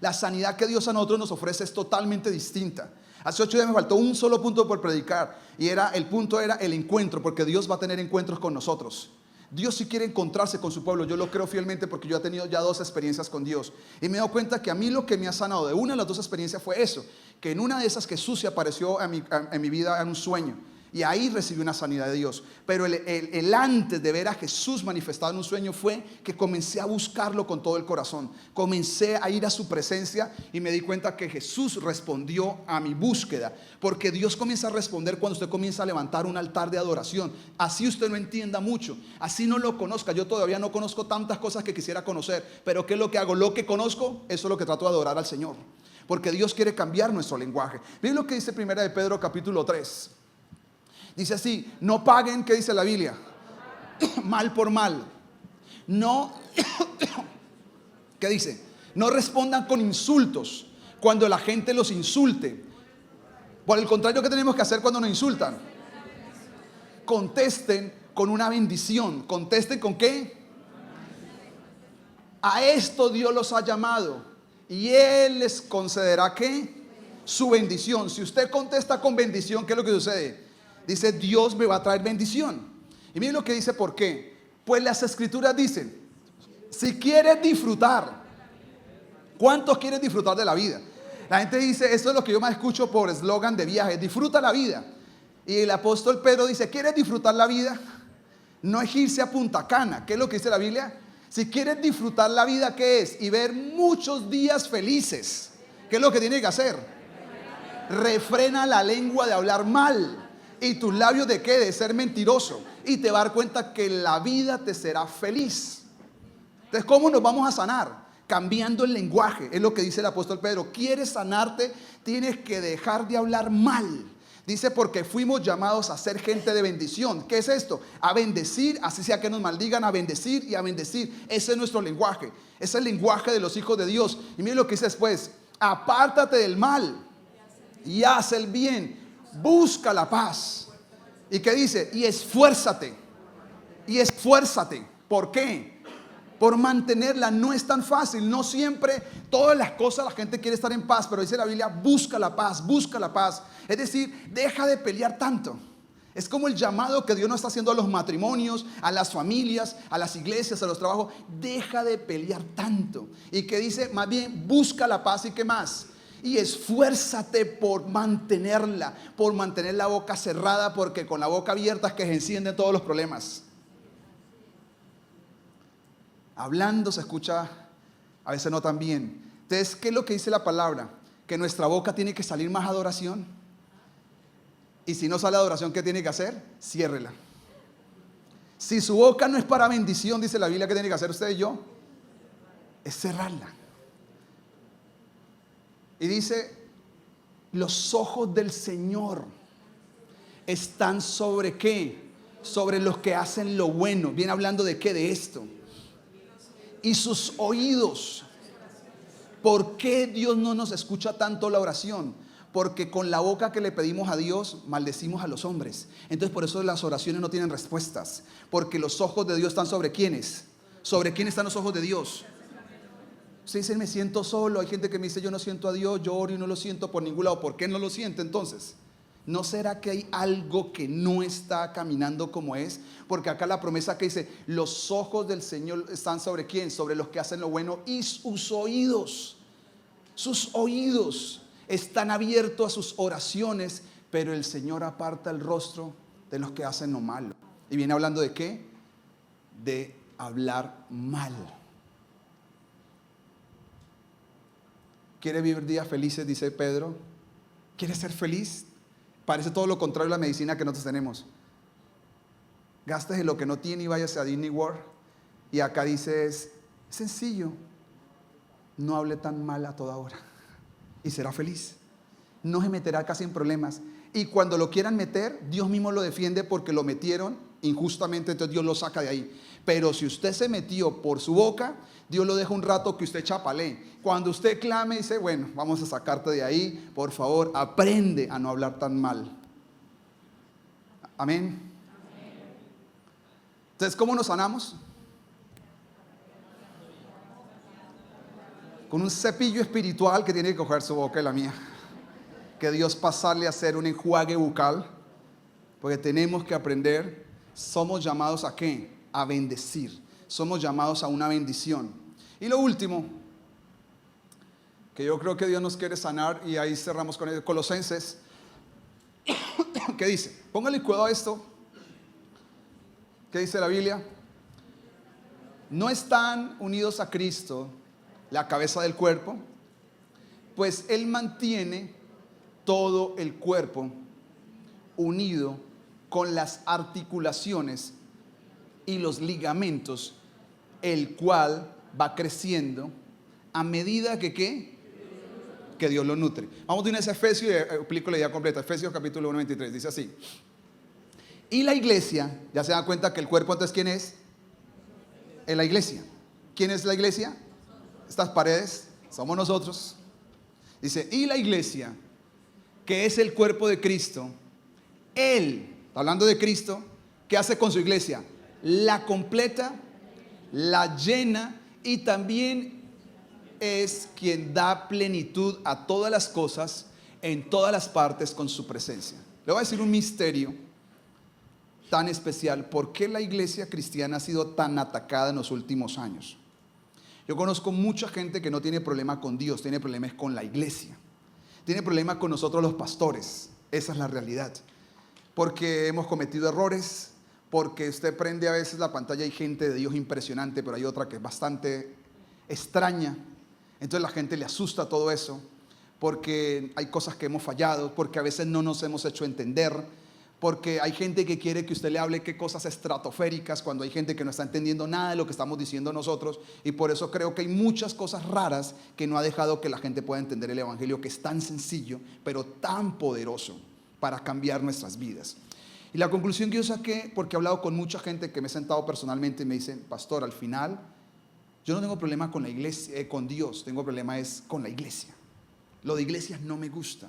Speaker 1: La sanidad que Dios a nosotros nos ofrece es totalmente distinta. Hace 8 días me faltó un solo punto por predicar, y el punto era el encuentro, porque Dios va a tener encuentros con nosotros. Dios sí quiere encontrarse con su pueblo. Yo lo creo fielmente porque yo he tenido ya 2 experiencias con Dios. Y me he dado cuenta que a mí lo que me ha sanado de una de las 2 experiencias fue eso. Que en una de esas Jesús se apareció en mi vida en un sueño. Y ahí recibí una sanidad de Dios. Pero el antes de ver a Jesús manifestado en un sueño fue que comencé a buscarlo con todo el corazón. Comencé a ir a su presencia y me di cuenta que Jesús respondió a mi búsqueda. Porque Dios comienza a responder cuando usted comienza a levantar un altar de adoración. Así usted no entienda mucho, así no lo conozca. Yo todavía no conozco tantas cosas que quisiera conocer. Pero ¿qué es lo que hago? Lo que conozco, eso es lo que trato de adorar al Señor. Porque Dios quiere cambiar nuestro lenguaje. Miren lo que dice 1 de Pedro capítulo 3. Dice así, no paguen, ¿qué dice la Biblia? Mal por mal. No, ¿qué dice? No respondan con insultos cuando la gente los insulte. Por el contrario, ¿qué tenemos que hacer cuando nos insultan? Contesten con una bendición. ¿Contesten con qué? A esto Dios los ha llamado y Él les concederá ¿qué? Su bendición. Si usted contesta con bendición, ¿qué es lo que sucede? Dice, Dios me va a traer bendición. Y miren lo que dice, ¿por qué? Pues las escrituras dicen, si quieres disfrutar, ¿cuántos quieren disfrutar de la vida? La gente dice, esto es lo que yo más escucho por eslogan de viajes, disfruta la vida. Y el apóstol Pedro dice, ¿quieres disfrutar la vida? No es irse a Punta Cana. ¿Qué es lo que dice la Biblia? Si quieres disfrutar la vida, ¿qué es? Y ver muchos días felices. ¿Qué es lo que tiene que hacer? Refrena la lengua de hablar mal. ¿Y tus labios de qué? De ser mentiroso. Y te vas a dar cuenta que la vida te será feliz. Entonces, ¿cómo nos vamos a sanar? Cambiando el lenguaje. Es lo que dice el apóstol Pedro. ¿Quieres sanarte? Tienes que dejar de hablar mal. Dice, porque fuimos llamados a ser gente de bendición. ¿Qué es esto? A bendecir, así sea que nos maldigan, a bendecir y a bendecir. Ese es nuestro lenguaje. Ese es el lenguaje de los hijos de Dios. Y miren lo que dice después. Apártate del mal y haz el bien. Busca la paz. ¿Y qué dice? Y esfuérzate. Y esfuérzate. ¿Por qué? Por mantenerla. No es tan fácil. No siempre todas las cosas la gente quiere estar en paz. Pero dice la Biblia, busca la paz, busca la paz. Es decir, deja de pelear tanto. Es como el llamado que Dios nos está haciendo a los matrimonios, a las familias, a las iglesias, a los trabajos. Deja de pelear tanto. Y que dice, más bien, busca la paz. ¿Y qué más? Y esfuérzate por mantenerla, por mantener la boca cerrada, porque con la boca abierta es que se encienden todos los problemas. Hablando se escucha, a veces no tan bien. Entonces, ¿qué es lo que dice la palabra? Que nuestra boca tiene que salir más adoración. Y si no sale adoración, ¿qué tiene que hacer? Ciérrela. Si su boca no es para bendición, dice la Biblia, ¿qué tiene que hacer usted y yo? Es cerrarla. Y dice, los ojos del Señor están sobre ¿qué? Sobre los que hacen lo bueno. Viene hablando de ¿qué? De esto. Y sus oídos. ¿Por qué Dios no nos escucha tanto la oración? Porque con la boca que le pedimos a Dios, maldecimos a los hombres. Entonces por eso las oraciones no tienen respuestas. Porque los ojos de Dios están sobre ¿quiénes? ¿Sobre quién están los ojos de Dios? Usted dice, me siento solo. Hay gente que me dice, yo no siento a Dios, yo oro y no lo siento por ningún lado. ¿Por qué no lo siente entonces? ¿No será que hay algo que no está caminando como es? Porque acá la promesa que dice, los ojos del Señor están sobre ¿quién? Sobre los que hacen lo bueno y sus oídos Sus oídos están abiertos a sus oraciones, pero el Señor aparta el rostro de los que hacen lo malo. Y viene hablando ¿de qué? De hablar mal. ¿Quiere vivir días felices? Dice Pedro. ¿Quiere ser feliz? Parece todo lo contrario a la medicina que nosotros tenemos. Gástese lo que no tiene y váyase a Disney World. Y acá dice es sencillo. No hable tan mal a toda hora y será feliz. No se meterá casi en problemas. Y cuando lo quieran meter, Dios mismo lo defiende porque lo metieron injustamente, entonces Dios lo saca de ahí. Pero si usted se metió por su boca, Dios lo deja un rato que usted chapalee. Cuando usted clame, dice, bueno, vamos a sacarte de ahí. Por favor, aprende a no hablar tan mal. Amén. Entonces, ¿cómo nos sanamos? Con un cepillo espiritual que tiene que coger su boca y la mía. Que Dios pasarle a hacer un enjuague bucal. Porque tenemos que aprender. Somos llamados ¿a qué? A bendecir. Somos llamados a una bendición. Y lo último, que yo creo que Dios nos quiere sanar, y ahí cerramos con el Colosenses. ¿Qué dice? Póngale cuidado a esto. ¿Qué dice la Biblia? No están unidos a Cristo, la cabeza del cuerpo, pues Él mantiene todo el cuerpo unido con las articulaciones y los ligamentos, el cual va creciendo a medida que ¿qué? Que Dios lo nutre. Vamos de una vez a Efesios y explico la idea completa. Efesios capítulo 1, 23, dice así. Y la iglesia, ya se da cuenta que el cuerpo entonces ¿quién es? Es la iglesia. ¿Quién es la iglesia? Estas paredes somos nosotros. Dice, y la iglesia, que es el cuerpo de Cristo, Él, hablando de Cristo, ¿qué hace con su iglesia? La completa, la llena y también es quien da plenitud a todas las cosas en todas las partes con su presencia. Le voy a decir un misterio tan especial. ¿Por qué la iglesia cristiana ha sido tan atacada en los últimos años? Yo conozco mucha gente que no tiene problema con Dios, tiene problemas con la iglesia. Tiene problemas con nosotros los pastores. Esa es la realidad. Porque hemos cometido errores, porque usted prende a veces la pantalla y hay gente de Dios impresionante, pero hay otra que es bastante extraña. Entonces la gente le asusta todo eso, porque hay cosas que hemos fallado, porque a veces no nos hemos hecho entender, porque hay gente que quiere que usted le hable qué cosas estratosféricas cuando hay gente que no está entendiendo nada de lo que estamos diciendo nosotros, y por eso creo que hay muchas cosas raras que no ha dejado que la gente pueda entender el evangelio, que es tan sencillo pero tan poderoso para cambiar nuestras vidas. Y la conclusión que yo saqué, porque he hablado con mucha gente que me he sentado personalmente y me dicen, pastor, al final yo no tengo problema con la iglesia, con Dios, tengo problema es con la iglesia. Lo de iglesias no me gusta,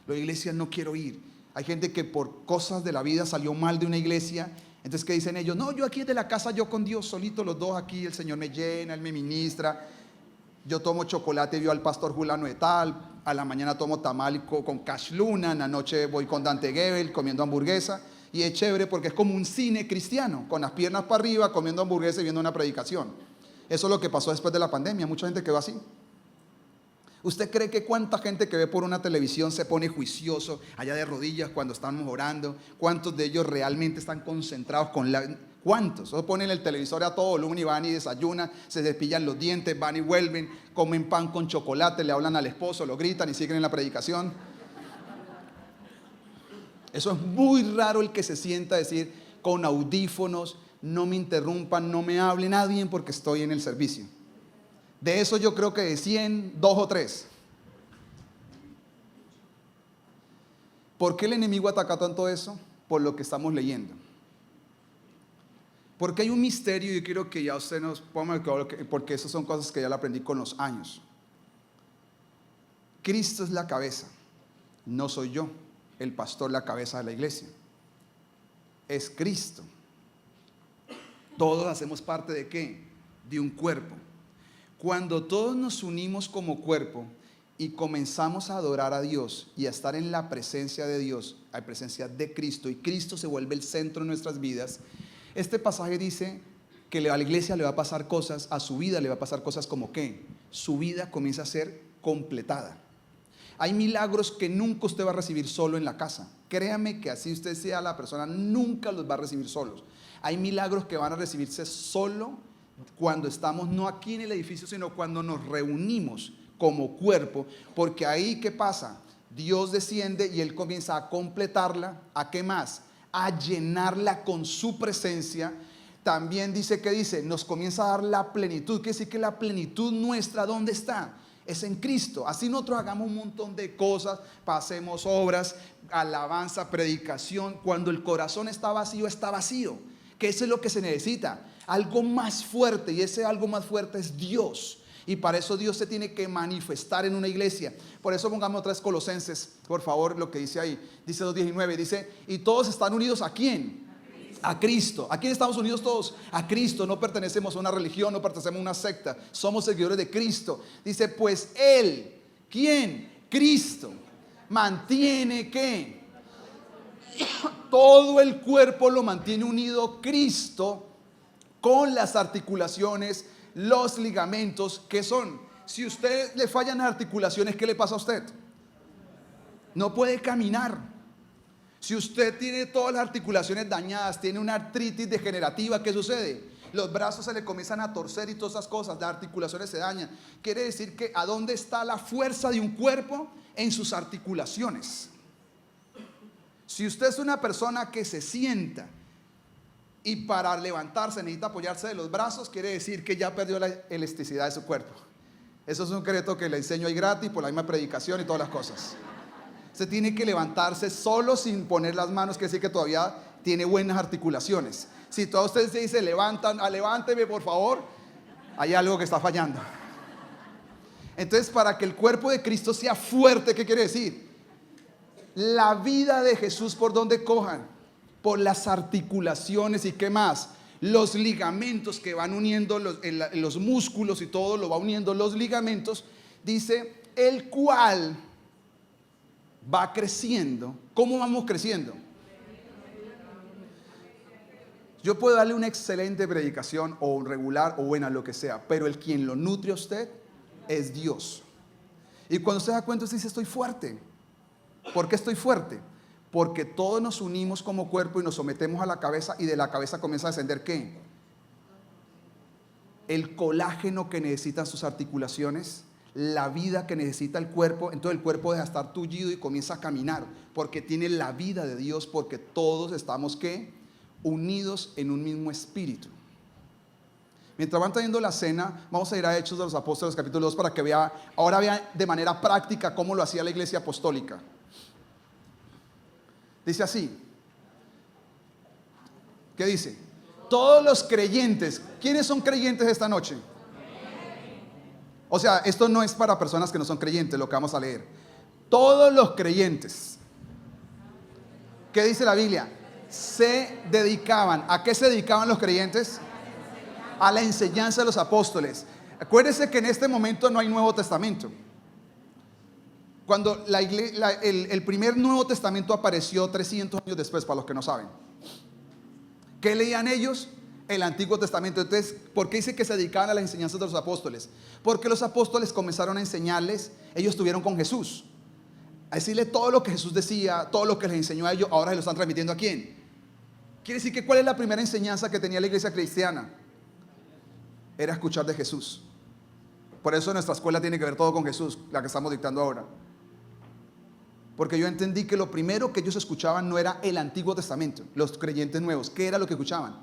Speaker 1: lo de iglesias no quiero ir. Hay gente que por cosas de la vida salió mal de una iglesia. Entonces, ¿qué dicen ellos? No, yo aquí desde la casa, yo con Dios, solito los dos aquí, el Señor me llena, Él me ministra. Yo tomo chocolate, vio al pastor Julano de tal. A la mañana tomo tamal con Cash Luna. En la noche voy con Dante Gebel comiendo hamburguesa. Y es chévere porque es como un cine cristiano, con las piernas para arriba, comiendo hamburguesa y viendo una predicación. Eso es lo que pasó después de la pandemia. Mucha gente quedó así. ¿Usted cree que cuánta gente que ve por una televisión se pone juicioso allá de rodillas cuando estamos orando? ¿Cuántos de ellos realmente están concentrados con la... ¿Cuántos? O ponen el televisor a todo volumen y van y desayunan, se cepillan los dientes, van y vuelven, comen pan con chocolate, le hablan al esposo, lo gritan y siguen en la predicación? Eso es muy raro el que se sienta a decir con audífonos, no me interrumpan, no me hable nadie porque estoy en el servicio. De eso yo creo que de 100, 2 o 3. ¿Por qué el enemigo ataca tanto eso? Por lo que estamos leyendo. Porque hay un misterio y quiero que ya usted nos ponga, porque esas son cosas que ya le aprendí con los años. Cristo es la cabeza, no soy yo, el pastor, la cabeza de la iglesia. Es Cristo. Todos hacemos parte ¿de qué? De un cuerpo. Cuando todos nos unimos como cuerpo y comenzamos a adorar a Dios y a estar en la presencia de Dios, la presencia de Cristo, y Cristo se vuelve el centro de nuestras vidas, este pasaje dice que a la iglesia le va a pasar cosas, a su vida le va a pasar cosas como ¿qué? Su vida comienza a ser completada. Hay milagros que nunca usted va a recibir solo en la casa. Créame que así usted sea la persona, nunca los va a recibir solos. Hay milagros que van a recibirse solo cuando estamos no aquí en el edificio, sino cuando nos reunimos como cuerpo, porque ahí, ¿qué pasa? Dios desciende y Él comienza a completarla. ¿A qué más? A llenarla con su presencia. También dice, ¿qué dice? Nos comienza a dar la plenitud. Quiere decir que la plenitud nuestra, ¿dónde está? Es en Cristo. Así nosotros hagamos un montón de cosas, pasemos obras, alabanza, predicación. Cuando el corazón está vacío, que eso es lo que se necesita. Algo más fuerte, y ese algo más fuerte es Dios. Y para eso Dios se tiene que manifestar en una iglesia. Por eso pongamos otra vez Colosenses, por favor, lo que dice ahí. Dice 2:19, dice, y todos están unidos ¿a quién? A Cristo. ¿A quién estamos unidos todos? A Cristo. No pertenecemos a una religión, no pertenecemos a una secta. Somos seguidores de Cristo. Dice, pues Él, ¿quién? Cristo. Mantiene ¿qué? Todo el cuerpo lo mantiene unido Cristo con las articulaciones, los ligamentos, que son. Si usted le fallan las articulaciones, ¿qué le pasa a usted? No puede caminar. Si usted tiene todas las articulaciones dañadas, tiene una artritis degenerativa, ¿qué sucede? Los brazos se le comienzan a torcer y todas esas cosas, las articulaciones se dañan. Quiere decir que ¿a dónde está la fuerza de un cuerpo? En sus articulaciones. Si usted es una persona que se sienta y para levantarse necesita apoyarse de los brazos, quiere decir que ya perdió la elasticidad de su cuerpo. Eso es un secreto que le enseño ahí gratis por la misma predicación y todas las cosas. Se tiene que levantarse solo sin poner las manos, quiere decir que todavía tiene buenas articulaciones. Si todos ustedes se dicen levánteme por favor, hay algo que está fallando. Entonces, para que el cuerpo de Cristo sea fuerte, ¿qué quiere decir? La vida de Jesús, ¿por dónde cojan? Por las articulaciones. ¿Y qué más? Los ligamentos que van uniendo los músculos y todo lo va uniendo los ligamentos. Dice, el cual va creciendo. ¿Cómo vamos creciendo? Yo puedo darle una excelente predicación o regular o buena, lo que sea, pero el quien lo nutre a usted es Dios. Y cuando usted da cuenta, usted dice, estoy fuerte. ¿Por qué estoy fuerte? Porque todos nos unimos como cuerpo y nos sometemos a la cabeza, y de la cabeza comienza a descender ¿qué? El colágeno que necesitan sus articulaciones, la vida que necesita el cuerpo. Entonces el cuerpo deja de estar tullido y comienza a caminar, porque tiene la vida de Dios, porque todos estamos ¿qué? Unidos en un mismo espíritu. Mientras van trayendo la cena, vamos a ir a Hechos de los Apóstoles capítulo 2 para que ahora vean de manera práctica cómo lo hacía la iglesia apostólica. Dice así. ¿Qué dice? Todos los creyentes. ¿Quiénes son creyentes esta noche? O sea, esto no es para personas que no son creyentes, lo que vamos a leer. Todos los creyentes. ¿Qué dice la Biblia? Se dedicaban. ¿A qué se dedicaban los creyentes? A la enseñanza de los apóstoles. Acuérdense que en este momento no hay Nuevo Testamento. Cuando el primer Nuevo Testamento apareció 300 años después, para los que no saben. ¿Qué leían ellos? El Antiguo Testamento. Entonces, ¿por qué dice que se dedicaban a las enseñanzas de los apóstoles? Porque los apóstoles comenzaron a enseñarles, ellos estuvieron con Jesús, a decirle todo lo que Jesús decía, todo lo que les enseñó a ellos, ahora se lo están transmitiendo ¿a quién? Quiere decir que ¿cuál es la primera enseñanza que tenía la iglesia cristiana? Era escuchar de Jesús. Por eso nuestra escuela tiene que ver todo con Jesús, la que estamos dictando ahora. Porque yo entendí que lo primero que ellos escuchaban no era el Antiguo Testamento, los creyentes nuevos. ¿Qué era lo que escuchaban?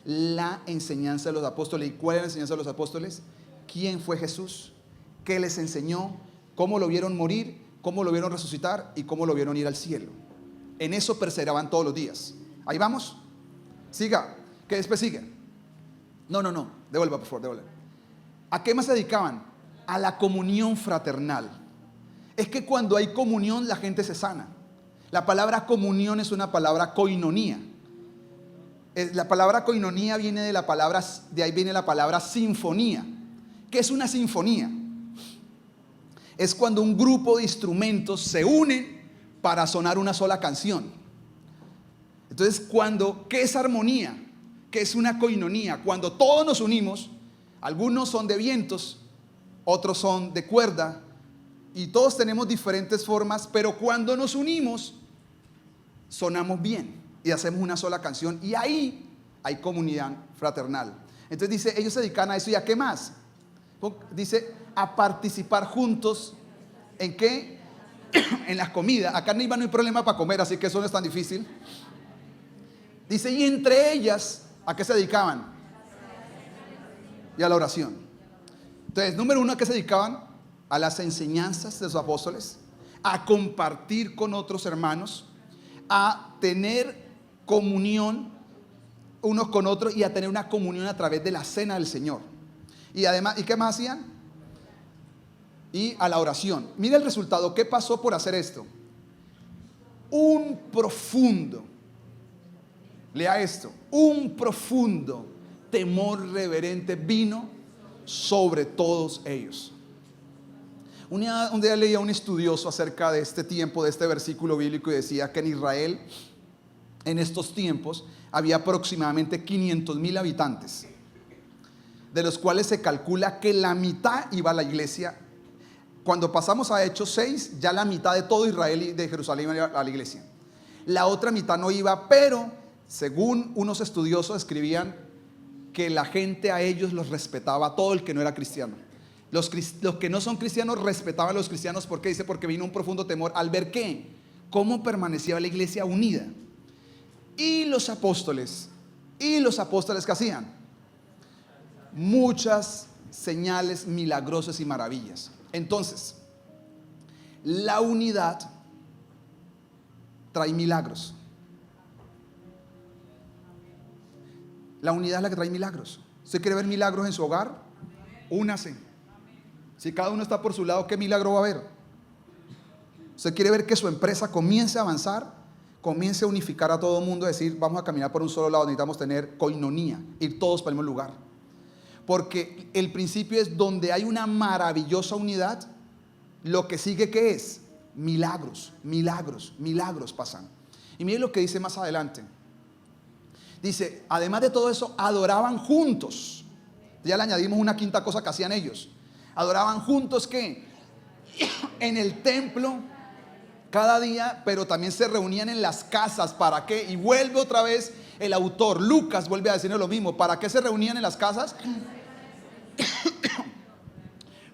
Speaker 1: La enseñanza de los apóstoles. ¿Y cuál era la enseñanza de los apóstoles? ¿Quién fue Jesús? ¿Qué les enseñó? ¿Cómo lo vieron morir? ¿Cómo lo vieron resucitar? ¿Y cómo lo vieron ir al cielo? En eso perseveraban todos los días. Ahí vamos. Siga. ¿Qué después sigue? No. Devuelva, por favor, devuelva. ¿A qué más se dedicaban? A la comunión fraternal. Es que cuando hay comunión la gente se sana. La palabra comunión es una palabra koinonía. La palabra koinonía viene de ahí viene la palabra sinfonía. ¿Qué es una sinfonía? Es cuando un grupo de instrumentos se unen para sonar una sola canción. Entonces, ¿qué es armonía? ¿Qué es una koinonía? Cuando todos nos unimos, algunos son de vientos, otros son de cuerda, Y todos tenemos diferentes formas, pero cuando nos unimos, sonamos bien y hacemos una sola canción. Y ahí hay comunidad fraternal. Entonces dice, ellos se dedican a eso. ¿Y a qué más? Dice, a participar juntos. ¿En qué? En las comidas. Acá no hay problema para comer, así que eso no es tan difícil. Dice, y entre ellas, ¿a qué se dedicaban? Y a la oración. Entonces, número uno, ¿a qué se dedicaban? A las enseñanzas de sus apóstoles, a compartir con otros hermanos, a tener comunión unos con otros y a tener una comunión a través de la cena del Señor. Y además, ¿y qué más hacían? Y a la oración. Mira el resultado. ¿Qué pasó por hacer esto? Un profundo, lea esto, un profundo temor reverente vino sobre todos ellos. Un día leía a un estudioso acerca de este tiempo, de este versículo bíblico, y decía que en Israel, en estos tiempos, había aproximadamente 500,000 habitantes, de los cuales se calcula que la mitad iba a la iglesia. Cuando pasamos a Hechos 6, ya la mitad de todo Israel y de Jerusalén iba a la iglesia. La otra mitad no iba, pero según unos estudiosos escribían que la gente a ellos los respetaba, todo el que no era cristiano. Los que no son cristianos respetaban a los cristianos. ¿Por qué? Dice, porque vino un profundo temor al ver ¿qué? Cómo permanecía la iglesia unida. Y los apóstoles ¿qué hacían? Muchas señales milagrosas y maravillas. Entonces, la unidad trae milagros. La unidad es la que trae milagros. ¿Usted quiere ver milagros en su hogar? Únase. Si cada uno está por su lado, ¿qué milagro va a haber? ¿Usted quiere ver que su empresa comience a avanzar? Comience a unificar a todo el mundo, decir, vamos a caminar por un solo lado, necesitamos tener koinonía, ir todos para el mismo lugar. Porque el principio es donde hay una maravillosa unidad, lo que sigue, ¿qué es? Milagros, milagros, milagros pasan. Y mire lo que dice más adelante. Dice, además de todo eso, adoraban juntos. Ya le añadimos una quinta cosa que hacían ellos. Adoraban juntos, ¿qué? En el templo cada día, pero también se reunían en las casas. ¿Para qué? Y vuelve otra vez el autor, Lucas, vuelve a decirnos lo mismo. ¿Para qué se reunían en las casas?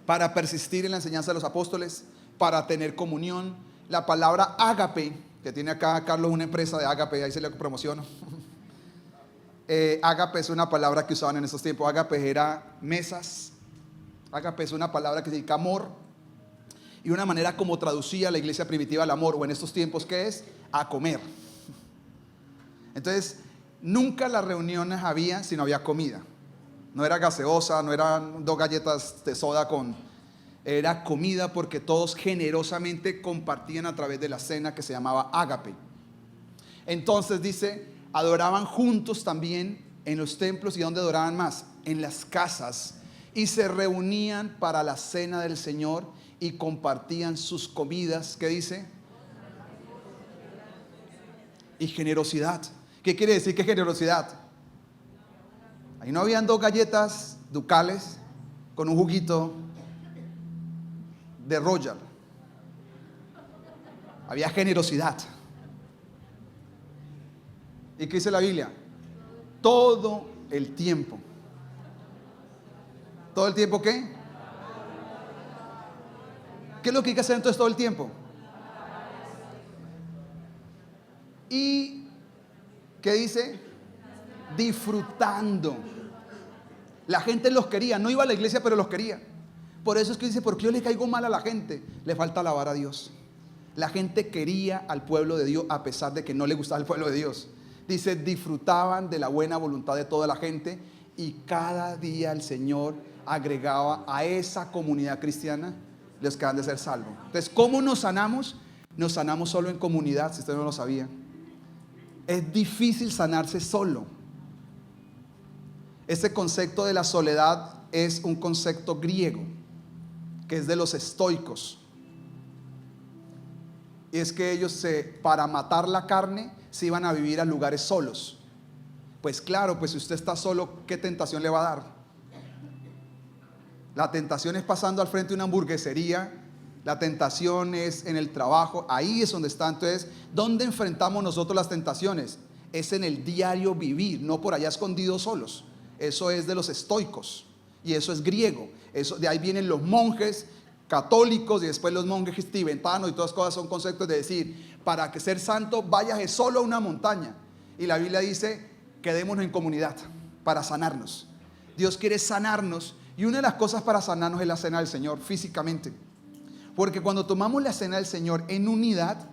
Speaker 1: Para persistir en la enseñanza de los apóstoles, para tener comunión. La palabra ágape, que tiene acá Carlos una empresa de ágape, ahí se le promociono. Ágape es una palabra que usaban en esos tiempos. Ágape era mesas. Ágape es una palabra que significa amor. Y una manera como traducía la iglesia primitiva el amor, o en estos tiempos, ¿qué es? A comer. Entonces, nunca las reuniones había si no había comida. No era gaseosa, no eran 2 galletas de soda era comida, porque todos generosamente compartían a través de la cena que se llamaba ágape. Entonces dice, adoraban juntos también en los templos. ¿Y dónde adoraban más? En las casas. Y se reunían para la cena del Señor y compartían sus comidas. ¿Qué dice? Y generosidad. ¿Qué quiere decir que generosidad? Ahí no habían 2 galletas ducales con un juguito de Royal. Había generosidad. ¿Y qué dice la Biblia? Todo el tiempo. ¿Todo el tiempo qué? ¿Qué es lo que hay que hacer entonces todo el tiempo? ¿Y qué dice? Disfrutando. La gente los quería, no iba a la iglesia, pero los quería. Por eso es que dice, ¿por qué yo le caigo mal a la gente? Le falta alabar a Dios. La gente quería al pueblo de Dios a pesar de que no le gustaba el pueblo de Dios. Dice, disfrutaban de la buena voluntad de toda la gente, y cada día el Señor agregaba a esa comunidad cristiana los que han de ser salvos. Entonces, ¿cómo nos sanamos? Nos sanamos solo en comunidad, si usted no lo sabía. Es difícil sanarse solo. Ese concepto de la soledad es un concepto griego, que es de los estoicos. Y es que ellos para matar la carne se iban a vivir a lugares solos. Pues claro, pues si usted está solo, ¿qué tentación le va a dar? La tentación es pasando al frente de una hamburguesería La tentación es en el trabajo, ahí es donde está. Entonces, ¿dónde enfrentamos nosotros las tentaciones? Es en el diario vivir, no por allá escondidos solos. Eso es de los estoicos y eso es griego. Eso, de ahí vienen los monjes católicos y después los monjes tibetanos y todas las cosas son conceptos de decir, para que ser santo váyase solo a una montaña. Y la Biblia dice, quedémonos en comunidad para sanarnos. Dios quiere sanarnos y una de las cosas para sanarnos es la cena del Señor físicamente. Porque cuando tomamos la cena del Señor en unidad,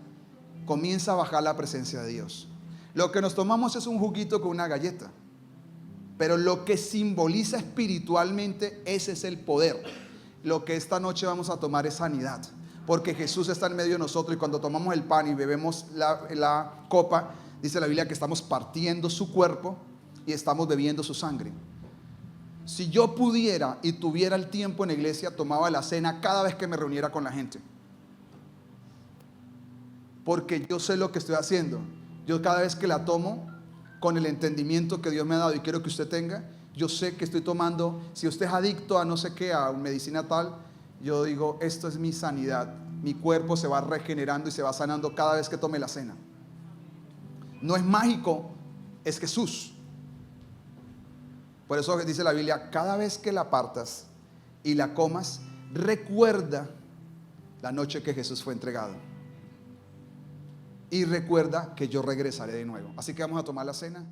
Speaker 1: comienza a bajar la presencia de Dios. Lo que nos tomamos es un juguito con una galleta, pero lo que simboliza espiritualmente, ese es el poder. Lo que esta noche vamos a tomar es sanidad, porque Jesús está en medio de nosotros y cuando tomamos el pan y bebemos la copa, dice la Biblia que estamos partiendo su cuerpo y estamos bebiendo su sangre. Si yo pudiera y tuviera el tiempo en la iglesia, tomaba la cena cada vez que me reuniera con la gente. Porque yo sé lo que estoy haciendo. Yo cada vez que la tomo, con el entendimiento que Dios me ha dado y quiero que usted tenga, yo sé que estoy tomando, si usted es adicto a no sé qué, a medicina tal, yo digo, esto es mi sanidad. Mi cuerpo se va regenerando y se va sanando cada vez que tome la cena. No es mágico, es Jesús. Por eso dice la Biblia, cada vez que la partas y la comas, recuerda la noche que Jesús fue entregado. Y recuerda que yo regresaré de nuevo. Así que vamos a tomar la cena.